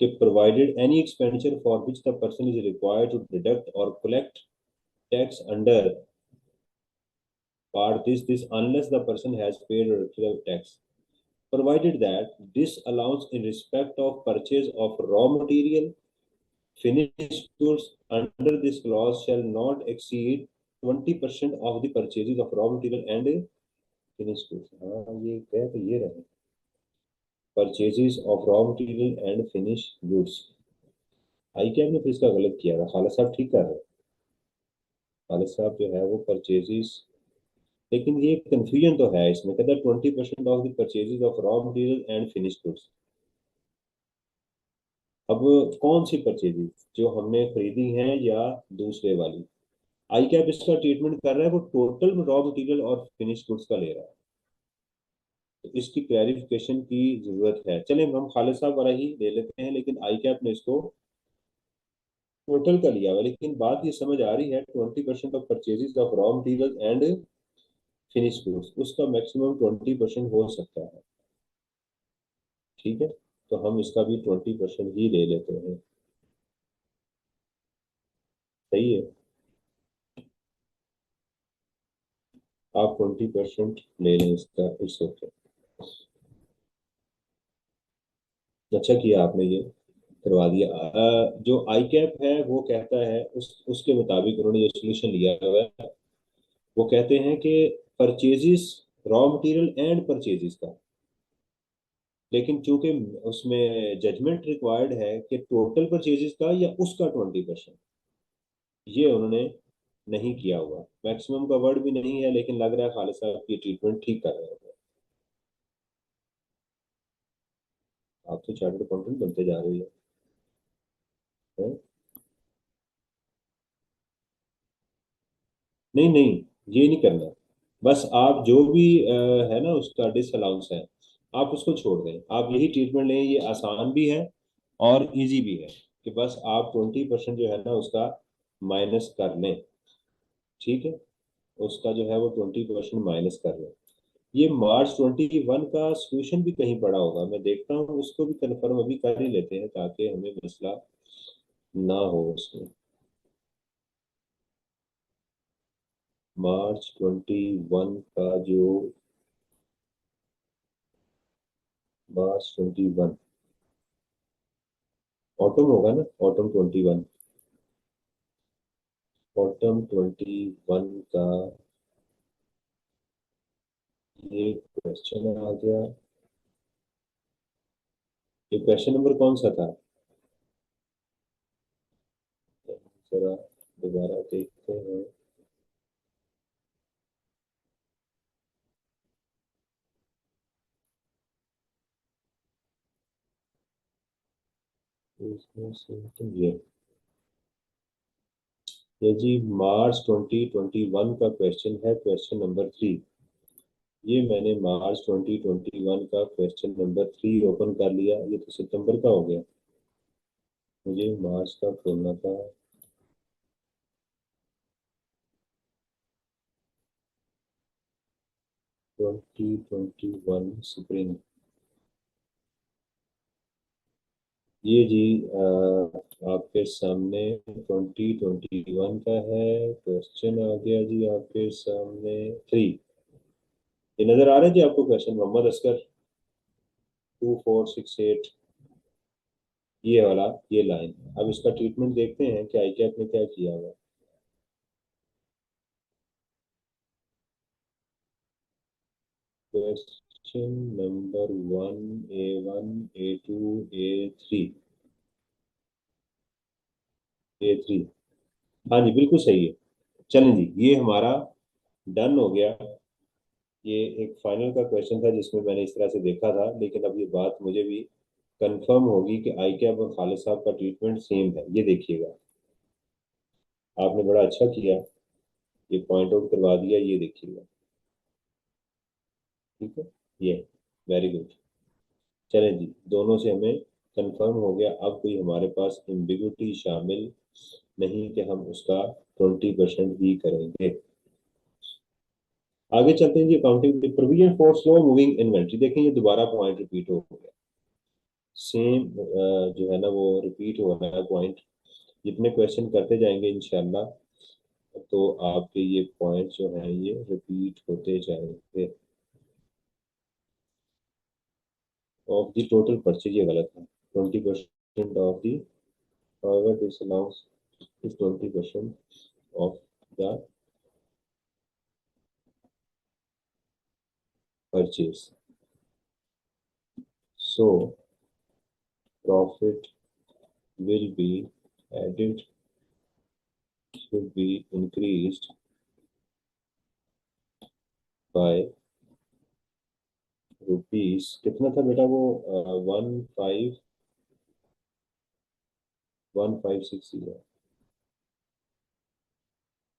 कि provided any expenditure for which the person is required to deduct और collect tax under part this unless the person has paid or deducted tax, provided that this allowance in respect of purchase of raw material, finished goods under this clause shall not exceed 20% of the purchases of raw material and finished goods। हाँ, ये कह तो ये रहे, purchases of raw material and finish goods. आई क्या ने फिर इसका गलत किया था, खालिद साहब ठीक कर रहे हैं। खालिद साहब जो है वो परचेजेस, लेकिन ये कंफ्यूजन तो है इसमें, कहता है 20% of the purchases of raw material and finish goods. अब कौन सी परचेजेस, जो हमने खरीदी हैं या दूसरे वाली? आई कैप इसका ट्रीटमेंट कर रहा है वो टोटल रॉ मटेरियल और फिनिश गुड्स का ले रहा है। तो इसकी क्लैरिफिकेशन की जरूरत है। चले हम खालिद साहब वाला ही ले लेते हैं, लेकिन आई कैप ने इसको टोटल का लिया हुआ। लेकिन बात ये समझ आ रही है, 20% of purchases of raw material and finish goods, उसका मैक्सिमम 20% हो सकता है। ठीक है, तो हम इसका भी 20% ही ले लेते हैं। सही है। आप 20% ले लें इसका, इट्स ओके। अच्छा किया आपने ये करवा दिया। जो आई कैप है वो कहता है, उसके मुताबिक उन्होंने जो सोल्यूशन लिया हुआ है, वो कहते हैं कि परचेजिस, रॉ मटेरियल एंड परचेजिस का, लेकिन चूंकि उसमें जजमेंट रिक्वायर्ड है कि टोटल परचेजिस का या उसका 20%, ये उन्होंने नहीं किया हुआ। मैक्सिमम का वर्ड भी नहीं है, लेकिन लग रहा है खालिद साहब की ट्रीटमेंट ठीक कर रहे हैं। आप तो चार्टर्ड अकाउंटेंट बनते जा रही है। नहीं नहीं, ये नहीं करना। बस आप जो भी है ना उसका डिसअलाउंस है, आप उसको छोड़ दें। आप यही ट्रीटमेंट लें, ये आसान भी है और इजी भी है, कि बस आप 20% जो है ना उसका माइनस कर लें। ठीक है, उसका जो है वो 20% माइनस कर लें। ये मार्च 21 का सोल्यूशन भी कहीं पड़ा होगा, मैं देखता हूँ, उसको भी कंफर्म अभी कर ही लेते हैं ताकि हमें मसला ना हो उसमें। मार्च 21 का जो, मार्च 21, ऑटम होगा ना, ऑटम 21, ऑटम 21 का ये क्वेश्चन आ गया। ये क्वेश्चन नंबर कौन सा था, जरा दोबारा देखते हैं। इसमें से तो ये जी मार्च 2021 का क्वेश्चन है, क्वेश्चन नंबर 3। ये मैंने मार्च 2021 का क्वेश्चन नंबर 3 ओपन कर लिया। ये तो सितंबर का हो गया, मुझे मार्च का खोलना था। 2021 स्प्रिंग। ये जी आपके सामने 2021 का है। क्वेश्चन आ गया जी आपके सामने 3। ये नजर आ रहा है जी आपको क्वेश्चन, मोहम्मद असकर 2468, ये वाला, ये लाइन। अब इसका ट्रीटमेंट देखते हैं कि आई कैप ने क्या किया हुआ। Question number 1, A1, A2, A3, A3। हाँ जी, बिल्कुल सही है। चलें जी, ये हमारा डन हो गया। ये एक फाइनल का क्वेश्चन था जिसमें मैंने इस तरह से देखा था, लेकिन अब ये बात मुझे भी कंफर्म होगी कि आई कैप और खालिद साहब का ट्रीटमेंट सेम है। ये देखिएगा, आपने बड़ा अच्छा किया, ये पॉइंट आउट करवा दिया, ये देखिएगा। ठीक है, ये वेरी गुड। चलें जी, दोनों से हमें कंफर्म हो गया। अब कोई हमारे पास एम्बिगुइटी शामिल नहीं कि हम उसका 20% ही करेंगे। आगे चलते हैं जी, accounting provision for slow moving inventory. देखें, ये दोबारा पॉइंट रिपीट हो गया। सेम जो है ना वो रिपीट हो रहा है पॉइंट। जितने क्वेश्चन करते जाएंगे इंशाल्लाह, तो आपके ये पॉइंट जो हैं ये रिपीट होते जाएंगे। ऑफ द टोटल परचेज, ये गलत है। 20% of the, however this allows is 20% of the purchase, so profit will be added, should be increased by rupees, कितना था बेटा वो, 1560,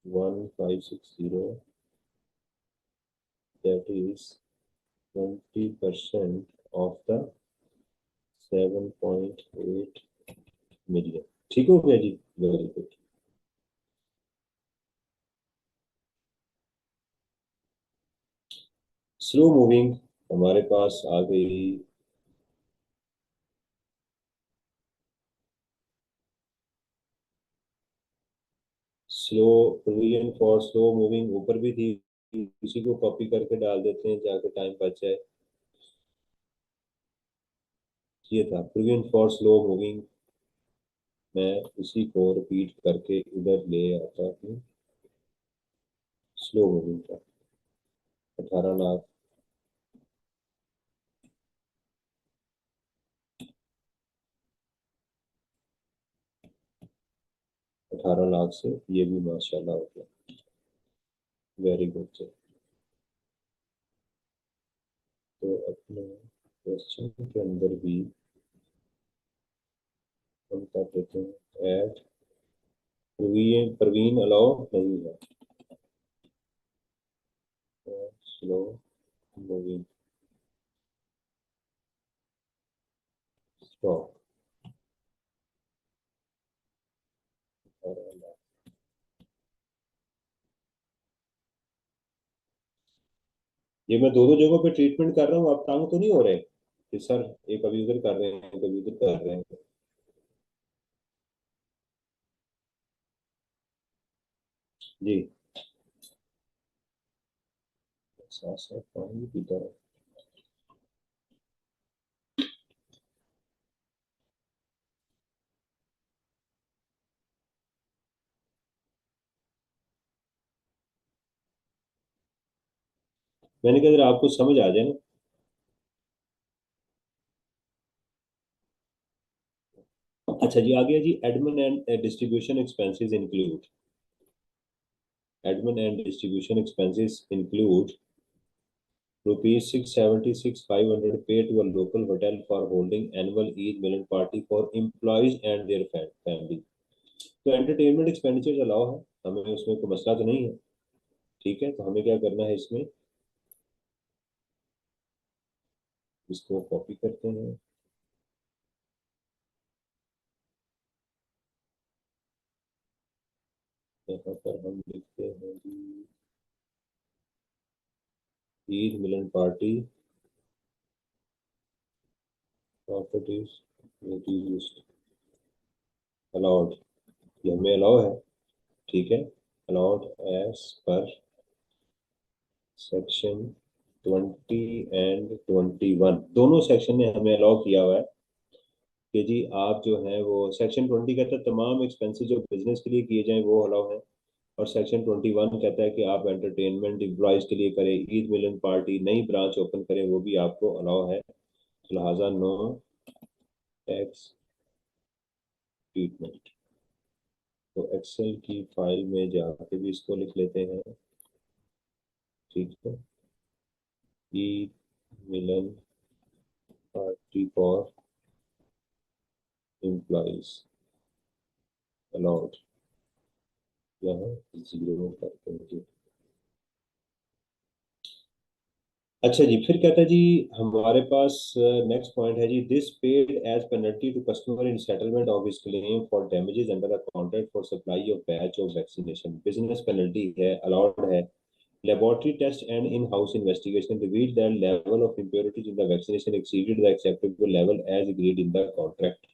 1560, that is 20% of the 7.8 million। ठीक हो गया जी, वेरी गुड। स्लो मूविंग हमारे पास आ गई। Slow, provision for slow moving ऊपर भी थी, इसी को कॉपी करके डाल देते हैं, जाके टाइम बच जाए। ये था प्रिवेंट फॉर स्लो मूविंग। मैं उसी को रिपीट करके इधर ले आता हूँ। स्लो मूविंग का 18 लाख, 18 लाख से ये भी माशाल्लाह हो गया। Very good. तो अपने क्वेश्चन के अंदर भी हम कर देते हैं ऐड। प्रवीण प्रवीण अलाउ नहीं है। Slow moving stock. ये मैं दो दो जगहों पे ट्रीटमेंट कर रहा हूँ, आप तंग तो नहीं हो रहे कि सर एक अभी उधर कर रहे हैं, कभी उधर कर रहे हैं? जी। साथ साथ पानी भी पीता रहो। मैंने कहा अगर आपको समझ आ जाए ना। अच्छा जी, आ गया जी। Admin and distribution expenses include. Admin and distribution expenses include ₹676,500 paid to a local hotel for holding annual Eid Milan party for employees and their family। तो एंटरटेनमेंट एक्सपेंडिचर अलाउ है, हमें उसमें कोई मसला तो नहीं है। ठीक है, तो हमें क्या करना है इसमें, इसको कॉपी करते हैं। यहाँ पर हम लिखते हैं जी Eid Milan party properties reduced allowed. ये हमें अलाउ है। ठीक है, allowed as per section 20 and 21, दोनों सेक्शन ने हमें अलाउ किया हुआ है कि जी आप जो है वो सेक्शन 20 कहता है तमाम एक्सपेंसेस जो बिजनेस के लिए किए जाएं वो अलाउ है। और सेक्शन 21 कहता है कि आप एंटरटेनमेंट एम्प्लॉयज के लिए करें, ईद मिलन पार्टी नई ब्रांच ओपन करें, वो भी आपको अलाउ है। तो लिहाजा नो टैक्स ट्रीटमेंट। तो एक्सेल की फाइल में जाके भी इसको लिख लेते हैं। ठीक है, Eid Milan party for employees allowed, यहाँ जीरो करते हैं जी। अच्छा जी, फिर कहता है जी हमारे पास नेक्स्ट पॉइंट है जी, this paid as penalty to customer in settlement of his claim for damages under the contract for supply of batch of vaccination. Business penalty है, अलाउड है। Laboratory test and in house investigation revealed that level of impurities in the vaccination exceeded the acceptable level as agreed in the contract।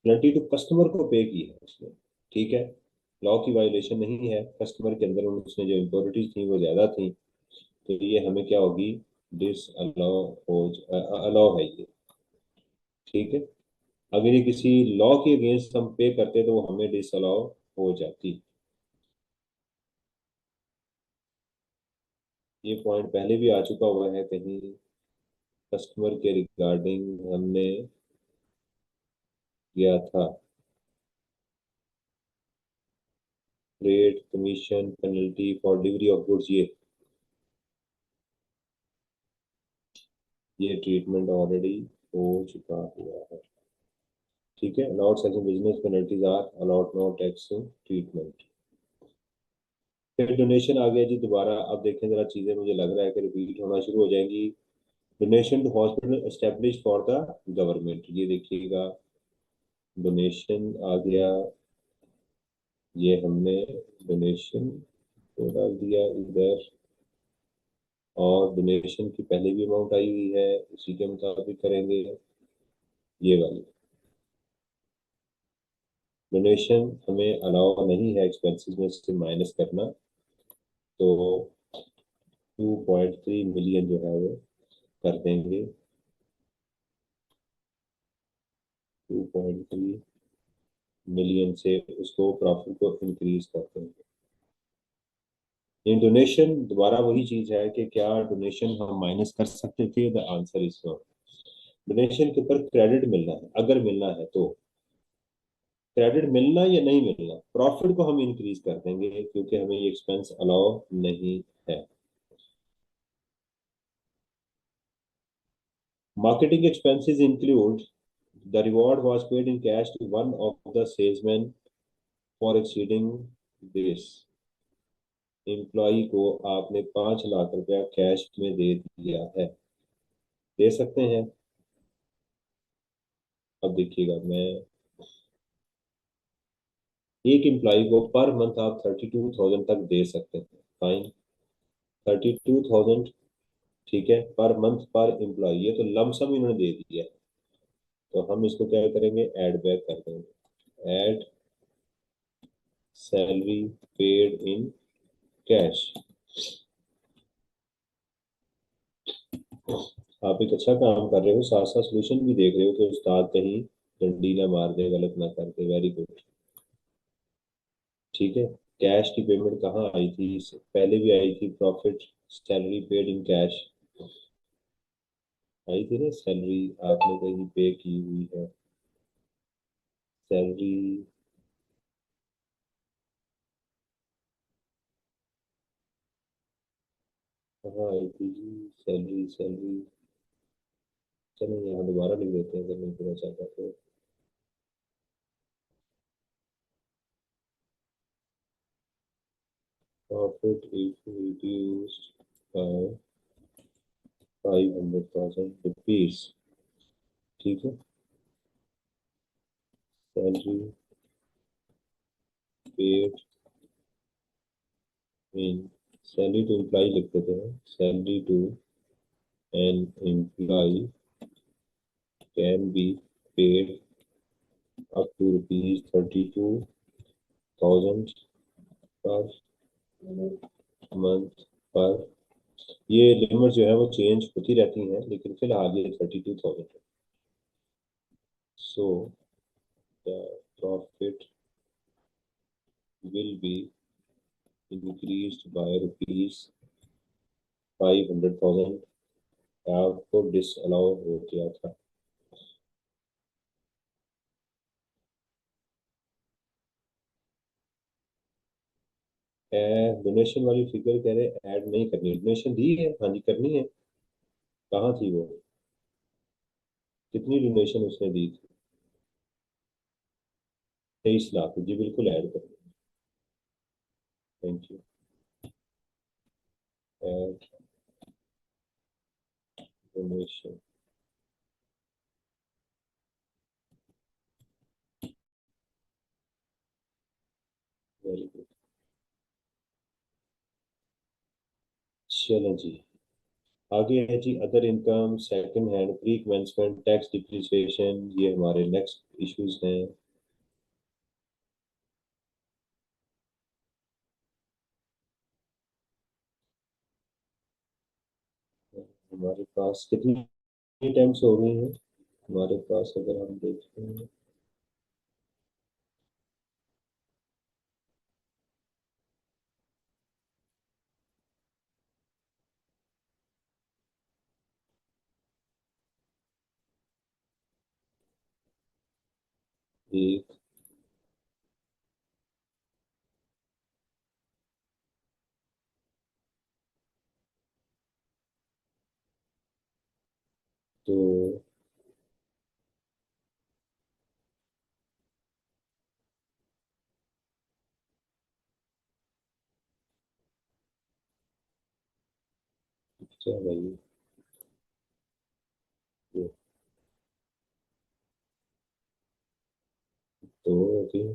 Penalty to customer को pay की है उसने। ठीक है, law की violation नहीं है, कस्टमर के अंदर उसने जो इम्प्योरिटीज थी वो ज्यादा थी, तो ये हमें क्या होगी, डिस अलाउ हो, अलाउ है ये। ठीक है, अगर ये किसी लॉ के अगेंस्ट हम पे करते तो वो हमें डिस अलाउ हो जाती। ये पॉइंट पहले भी आ चुका हुआ है कहीं, कस्टमर के रिगार्डिंग हमने किया था। Rate commission penalty for delivery of goods, ये ट्रीटमेंट ऑलरेडी हो चुका हुआ है। ठीक है, allowed section business penalties are allowed no tax treatment. फिर डोनेशन आ गया जी दोबारा। अब देखें जरा, चीजें मुझे लग रहा है कि रिपीट होना शुरू हो जाएंगी। Donation to hospital establish for the government, ये देखिएगा डोनेशन आ गया। ये हमने डोनेशन को डाल दिया इधर, और डोनेशन की पहले भी अमाउंट आई हुई है, उसी के मुताबिक करेंगे। ये वाली डोनेशन हमें अलाउ नहीं है एक्सपेंसेस में से माइनस करना, तो 2.3 मिलियन जो है वो कर देंगे। 2.3 मिलियन से उसको प्रॉफिट को इंक्रीज कर देंगे। ये डोनेशन दोबारा वही चीज है कि क्या डोनेशन हम माइनस कर सकते थे? The answer is no. Donation के ऊपर क्रेडिट मिलना है, अगर मिलना है तो। क्रेडिट मिलना या नहीं मिलना, प्रॉफिट को हम इंक्रीज कर देंगे क्योंकि हमें ये एक्सपेंस अलाउ नहीं है। Marketing expenses include the reward was paid in cash to one of the salesman for exceeding this. Employee को आपने 5 लाख रुपया कैश में दे दिया है। दे सकते हैं। अब देखिएगा, मैं एक एम्प्लॉय को पर मंथ आप 32,000 तक दे सकते हैं। फाइन। 32,000, ठीक है, पर मंथ पर एम्प्लॉय, ये तो लमसम इन्होंने दे दिया है। तो हम इसको क्या करेंगे, ऐड बैक कर देंगे। Add salary paid in cash. आप एक अच्छा काम कर रहे हो, साथ साथ सोल्यूशन भी देख रहे हो कि उस्ताद कहीं डंडी ना मार दे, गलत ना कर दे। Very good. ठीक है। कैश की पेमेंट कहाँ आई थी? इससे पहले भी आई थी, profit salary paid in cash आई थी ना। सैलरी आपने कहीं पे की हुई है, सैलरी। कहाँ आई थी जी? Salary salary. चलो यहाँ दोबारा लिख देते हैं अगर नहीं पूरा चाहता तो। Profit is reduced by 500,000 rupees. ठीक है। Salary paid in, salary to employee लिख देते हैं। Salary to an employee can be paid up to rupees 32,000 per month पर। ये लिमिट जो है वो चेंज होती रहती है, लेकिन फिलहाल ये 32,000 है। So the profit will be increased by rupees 500,000। आपको डिसअलाउ हो गया था। डोनेशन वाली फिगर कह रहे ऐड नहीं करनी, डोनेशन दी है, हाँ जी करनी है। कहाँ थी वो? कितनी डोनेशन उसने दी थी? 23 लाख जी, बिल्कुल ऐड कर। Thank you. Add donation. Very good. चलो जी, आगे है जी other income, second hand, pre commencement, tax depreciation, ये हमारे नेक्स्ट इश्यूज हैं। हमारे पास कितनी टाइम्स हो गई हैं हमारे पास, अगर हम देखते हैं। एक, दो, क्या भाई, दो, दो, तीन,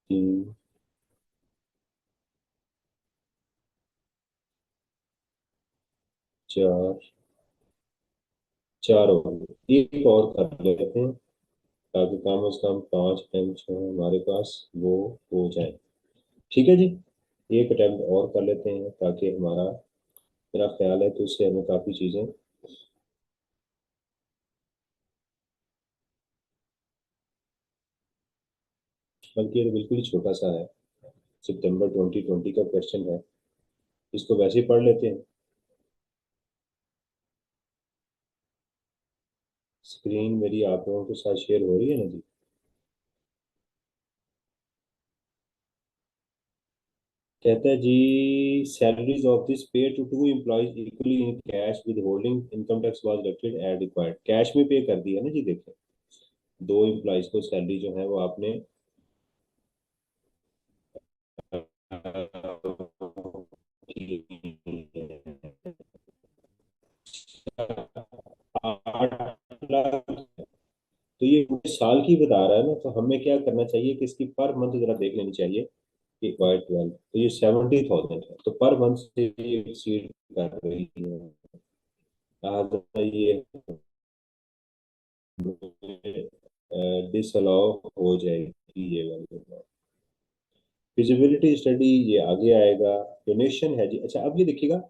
तीन, चार, चार हो गए। एक और कर लेते हैं ताकि कम से कम 5 टाइम्स हमारे पास वो हो जाए। ठीक है जी। एक अटेम्प्ट और कर लेते हैं ताकि हमारा, मेरा ख्याल है कि उससे हमें काफ़ी चीज़ें, बल्कि ये तो बिल्कुल ही छोटा सा है, सितंबर 2020 का क्वेश्चन है, इसको वैसे ही पढ़ लेते हैं। स्क्रीन मेरी आप लोगों के साथ शेयर हो रही है ना जी? कहता है जी, salaries of this pay to two employees equally in cash withholding income tax was deducted as required. Cash में पे कर दिया ना जी, देखें, दो एम्प्लॉयज को सैलरी जो है वो आपने आठ लाख, तो ये पूरे साल की बता रहा है ना, तो हमें क्या करना चाहिए कि इसकी पर मंथ जरा देख लेनी चाहिए कि बाय 12, तो ये 70,000 है, तो पर मंथ से ये एक्सीड कर रही है, लिहाजा ये डिसअलाउ हो जाएगी ये वाली। फिजिबिलिटी स्टडी ये आगे आएगा। डोनेशन है जी, अच्छा अब ये देखिएगा,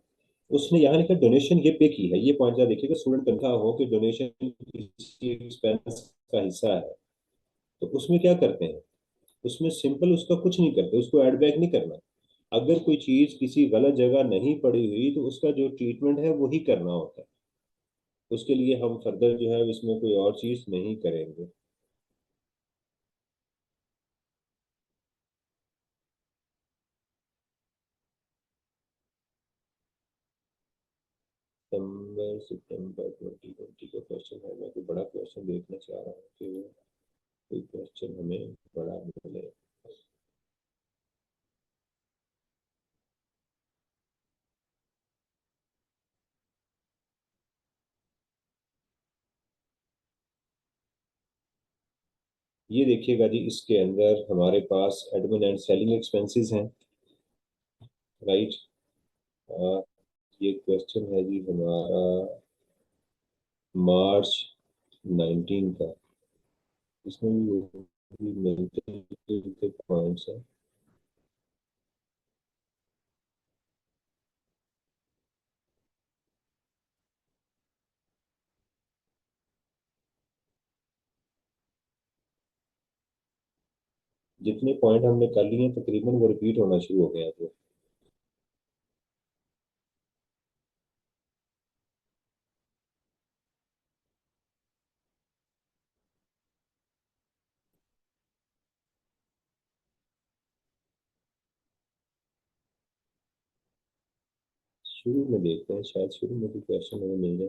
उसने यहाँ लिखा डोनेशन ये पे की है, ये पॉइंट जरा देखिएगा, स्टूडेंट तनख्वाह हो कि डोनेशन किसी एक्सपेंस का हिस्सा है, तो उसमें क्या करते हैं, उसमें सिंपल उसका कुछ नहीं करते, उसको ऐड बैक नहीं करना। अगर कोई चीज किसी गलत जगह नहीं पड़ी हुई तो उसका जो ट्रीटमेंट है वही करना होता है, उसके लिए हम फर्दर जो है इसमें कोई और चीज नहीं करेंगे। सितंबर सितंबर 2020 का क्वेश्चन है, मैं कोई बड़ा क्वेश्चन देखना चाह रहा हूँ कि कोई क्वेश्चन हमें बड़ा मिले। ये देखिएगा जी, इसके अंदर हमारे पास एडमिन एंड सेलिंग एक्सपेंसेस हैं, राइट। ये क्वेश्चन है जी हमारा मार्च 19 का, इसमें भी मिलते जुलते पॉइंट्स हैं। जितने पॉइंट हमने कर लिए हैं तकरीबन वो रिपीट होना शुरू हो गया, तो शुरू में देखते हैं, शायद शुरू में कोई क्वेश्चन हमें मिल जाए।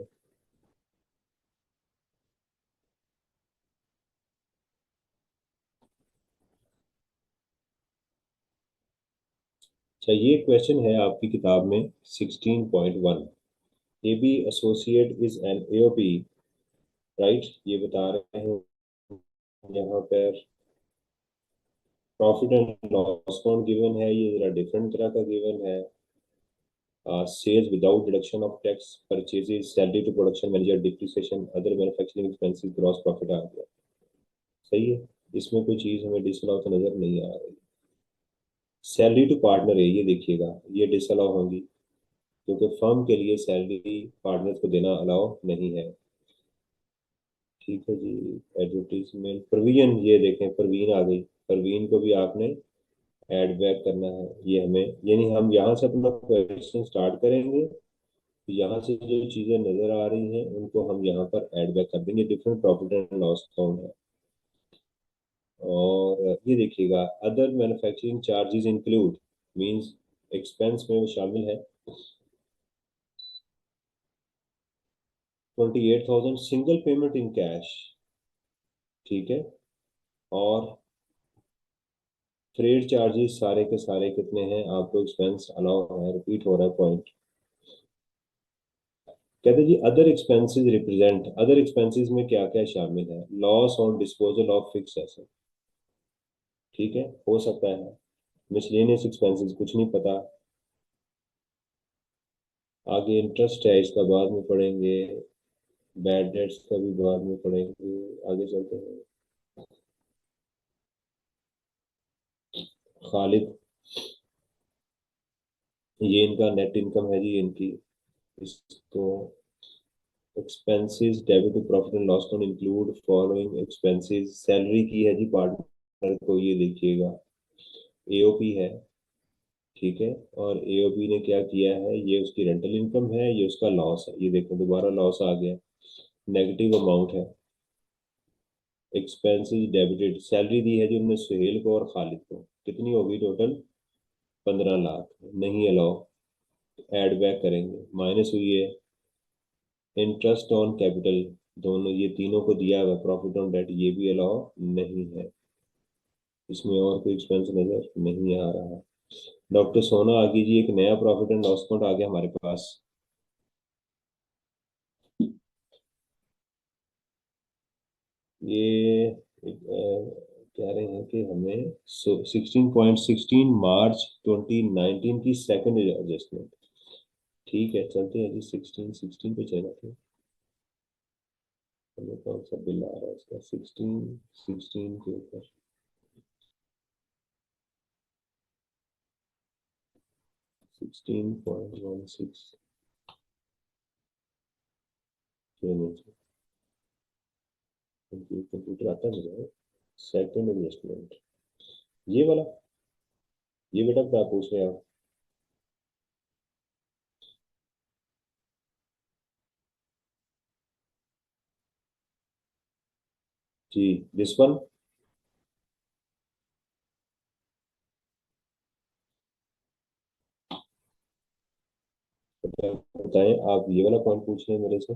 अच्छा, ये क्वेश्चन है आपकी किताब में 16.1, A B associate is an AOP, right. ये बता रहे हैं यहाँ पर profit and loss account given है, ये जरा डिफरेंट तरह का गिवन है। Sales without deduction of tax, purchases, salary to production manager, depreciation, other manufacturing expenses, gross profit आ गया, सही है। इसमें कोई चीज हमें डिसअलाउ तो नजर नहीं आ रही। सैलरी टू पार्टनर है, ये देखिएगा, ये डिसअलाउ होंगी क्योंकि फर्म के लिए सैलरी पार्टनर को देना अलाउ नहीं है। ठीक है जी। एडवर्टीजमेंट प्रोविजन, ये देखें परवीन आ गई, परवीन को भी आपने ऐड बैक करना है, ये हमें, यानी हम यहाँ से अपना क्वेश्चन स्टार्ट करेंगे, तो यहाँ से जो चीजें नजर आ रही हैं उनको हम यहाँ पर ऐड बैक कर देंगे, different profit and loss account है। और ये देखिएगा, other manufacturing charges include, means expense में वो शामिल है 28,000 सिंगल पेमेंट इन कैश, ठीक है। और ट्रेड चार्जेस सारे के सारे कितने हैं, आपको एक्सपेंस अलाउ है, रिपीट हो रहा है पॉइंट। कहते हैं जी other expenses represent, other expenses में क्या क्या शामिल है, loss on disposal of fix asset, ठीक है, हो सकता है। मिसलेनियस एक्सपेंसेस कुछ नहीं पता, आगे इंटरेस्ट है इसका बाद में पढ़ेंगे, बैड डेट्स का भी बाद में पढ़ेंगे, आगे चलते हैं। खालिद, ये इनका नेट इनकम है जी इनकी। इसको expenses debit to profit and loss account include following expenses, salary की है जी पार्टनर को, ये देखिएगा। एओपी है, ठीक है। और एओपी ने क्या किया है, ये उसकी रेंटल इनकम है, ये उसका लॉस है, ये देखो दोबारा लॉस आ गया, नेगेटिव अमाउंट है। एक्सपेंसेस डेबिटेड, सैलरी दी है जी उन्होंने सुहेल को और खालिद को, कितनी होगी टोटल, 15 लाख। नहीं अलाउ, ऐड बैक करेंगे, माइनस हुई है। इंटरेस्ट ऑन कैपिटल, दोनों ये तीनों को दिया हुआ प्रॉफिट ऑन डेट, ये भी अलाउ नहीं है। इसमें और कोई एक्सपेंस नजर नहीं आ रहा। डॉक्टर सोना आगे जी, एक नया प्रॉफिट एंड लॉस अकाउंट आ गया हमारे पास। ये कह रहे हैं कि हमें 16.16 मार्च 2019 की सेकंड एडजस्टमेंट। ठीक है, चलते हैं जी, 16 16 पे चला था। हमें कौन सा बिल आ रहा है इसका, 16 16 के ऊपर। 16.16 के नीचे कंप्यूटर आता नहीं है। सेकंड एडजस्टमेंट, ये वाला, ये बेटा क्या पूछ रहे हैं आप। जी, दिस वन। बताएं आप, ये वाला पॉइंट पूछ रहे हैं मेरे से।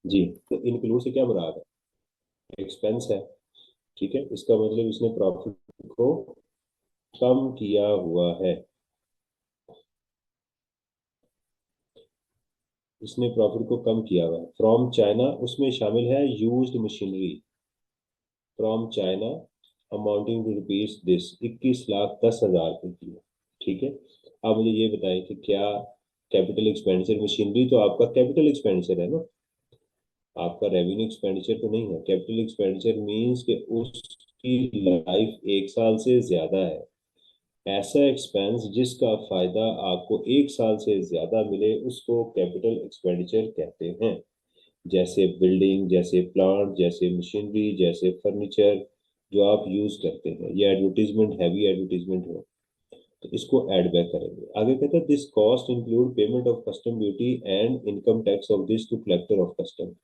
जी, तो इंक्लूड से क्या मुराद है, एक्सपेंस है, ठीक है। इसका मतलब इसने प्रॉफिट को कम किया हुआ है, इसने प्रॉफिट को कम किया हुआ है। फ्रॉम चाइना, उसमें शामिल है used machinery from China amounting to rupees this, 21,10,000 रुपये की है, ठीक है। आप मुझे ये बताएं कि क्या कैपिटल एक्सपेंडिचर, मशीनरी तो आपका कैपिटल एक्सपेंडिचर है ना, आपका रेवेन्यू एक्सपेंडिचर तो नहीं है। कैपिटल एक्सपेंडिचर मीन्स कि उसकी लाइफ 1 साल से ज्यादा है। ऐसा एक्सपेंस जिसका फायदा आपको 1 साल से ज्यादा मिले उसको कैपिटल एक्सपेंडिचर कहते हैं। जैसे बिल्डिंग, जैसे प्लांट, जैसे मशीनरी, जैसे फर्नीचर जो आप यूज करते हैं, ये एडवर्टीजमेंट, हैवी एडवर्टीजमेंट हो तो इसको ऐड बैक करेंगे। आगे कहते हैं this cost include payment of custom duty and income tax of this to collector of custom.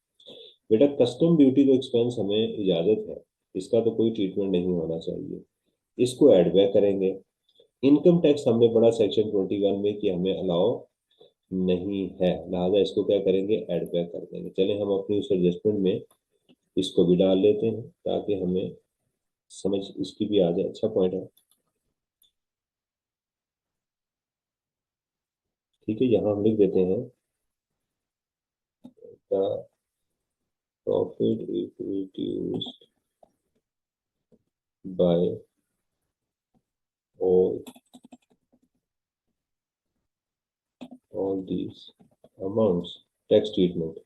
बेटा कस्टम ड्यूटी तो एक्सपेंस हमें इजाजत है, इसका तो कोई ट्रीटमेंट नहीं होना चाहिए, इसको ऐड बैक करेंगे। इनकम टैक्स हमने पढ़ा सेक्शन 21 में कि हमें अलाउ नहीं है, लिहाजा इसको क्या करेंगे, ऐड बैक कर देंगे। चले हम अपनी उस एडजस्टमेंट में इसको भी डाल लेते हैं ताकि हमें समझ इसकी भी आ जाए। अच्छा पॉइंट है, ठीक है। यहाँ हम लिख देते हैं the profit is reduced by all all these amounts, tax treatment,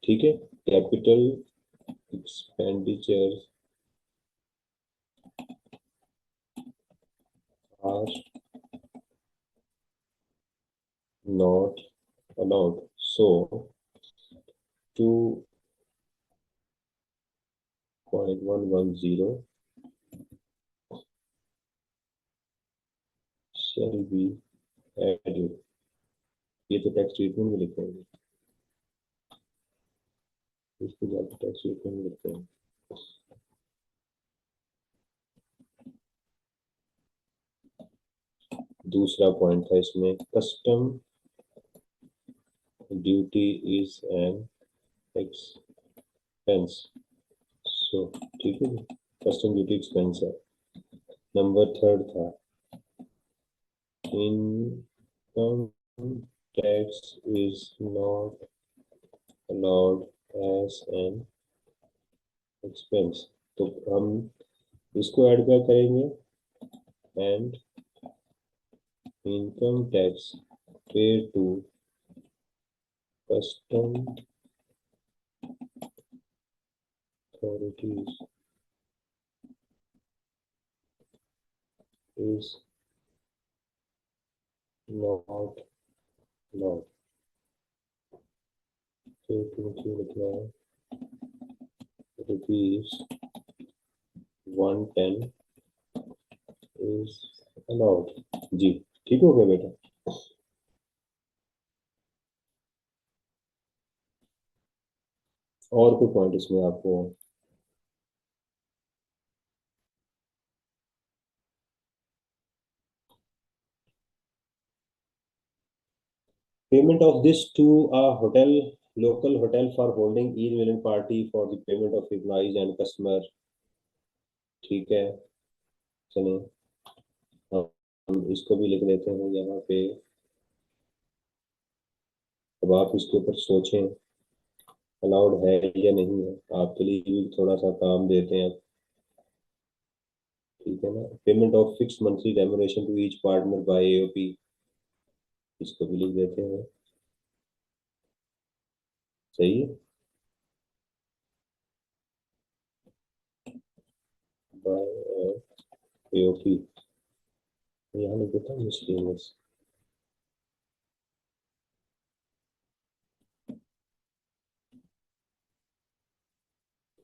ठीक है। Capital expenditure are not allowed, so 2.110 shall be added। ये तो टैक्स ट्रीटमेंट में लिखेंगे, इसको जाकर टैक्स ट्रीटमेंट में लिखते हैं। दूसरा पॉइंट था इसमें, custom duty is an expense, so ठीक है, कस्टम ड्यूटी एक्सपेंस है। नंबर थर्ड था income tax is not allowed as an expense, तो हम इसको ऐड क्या करेंगे, and income tax paid to custom authorities is not allowed। तो क्यों लिखना है, ₹110 is allowed। जी, ठीक हो गया बेटा। और कोई पॉइंट इसमें आपको? Payment of this to a hotel, local hotel for holding Eid Milan party for the payment of employees and customer. ठीक है, चलिए हम इसको भी लिख देते हैं यहाँ पे। अब आप इसके ऊपर सोचें अलाउड है या नहीं है, आपके लिए भी थोड़ा सा काम देते हैं। ठीक है ना, payment of fix monthly remuneration to each partner by AOP, इसको भी लिख देते हैं। सही है, बाय एओपी, यहाँ लिख देता हूँ मिसलेनियस।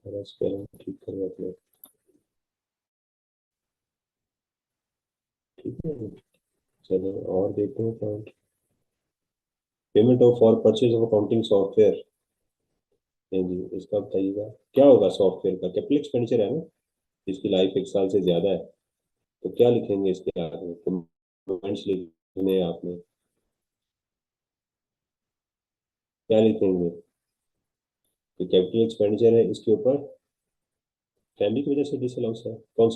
थोड़ा स्पेलिंग ठीक करवाते हैं। ठीक है, चलो और देखते हैं point. Payment of for purchase of accounting software. नहीं जी, इसका बताइएगा क्या होगा सॉफ्टवेयर का, कैपिटल एक्सपेंडिचर है ना, इसकी लाइफ 1 साल से ज्यादा है, तो क्या लिखेंगे इसके आगे, कमेंट्स लिखने हैं आपने, क्या लिखेंगे? तो कैपिटल एक्सपेंडिचर है, इसके ऊपर फैमिली की वजह से डिसअलाउंस है, कौन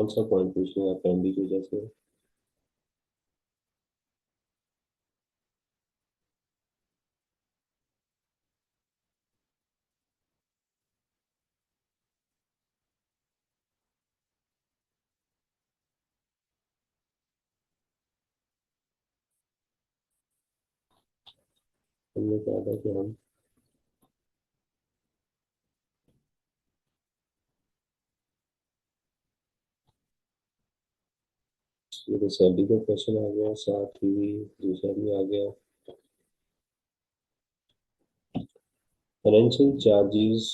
सा पॉइंट पूछ रहे हैं आप फैमिली की वजह से? हमने कहा था कि हम ये तो सैलरी का क्वेश्चन आ गया, साथ ही दूसरा भी आ गया, फाइनेंशियल चार्जेस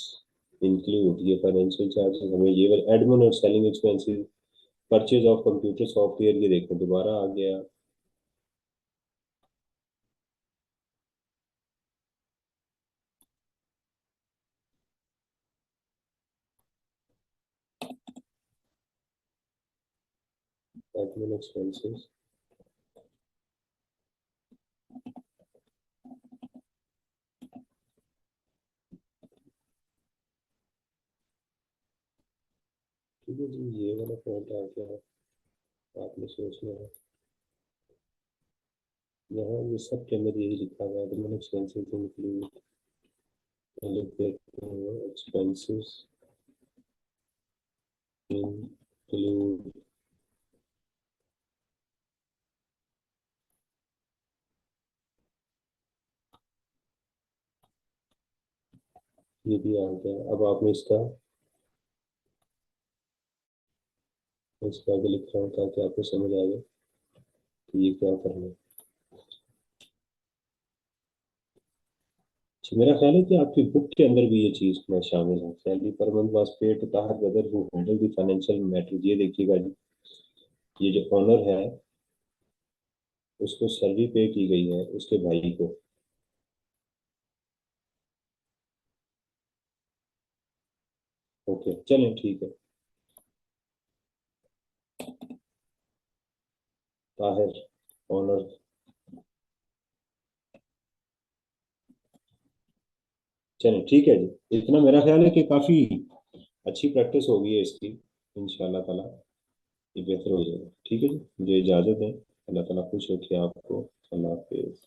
इंक्लूड, ये फाइनेंशियल चार्जेस हमें ये एडमिन और selling expenses, purchase of computer software, ये देखो दोबारा आ गया। एडमिन एक्सपेंसेस, ठीक है जी, ये वाला पॉइंट आ गया, आपने सोचना है। यहाँ ये सब के अंदर यही लिखा हुआ है, एडमिन एक्सपेंसेस इंक्लूड, लिख देते हैं एक्सपेंसेस इंक्लूड, ये भी आ गया। अब आपने इसका आगे लिख रहा हूँ ताकि आपको समझ आ जाए कि ये क्या करना है। अच्छा, मेरा ख्याल है कि आपकी बुक के अंदर भी ये चीज में शामिल है, salary per month was paid to Tahir brother who handle the financial matter. ये देखिएगा जी, ये जो ऑनर है उसको सैलरी पे की गई है उसके भाई को। ओके चलें, ठीक है, ताहिर ऑनर। चलें ठीक है जी, इतना मेरा ख्याल है कि काफी अच्छी प्रैक्टिस होगी है इसकी, इंशाल्लाह ताला ये बेहतर हो जाएगा। ठीक है जी, मुझे इजाजत है, अल्लाह ताला खुश रखे आपको। अल्लाह हाफिज।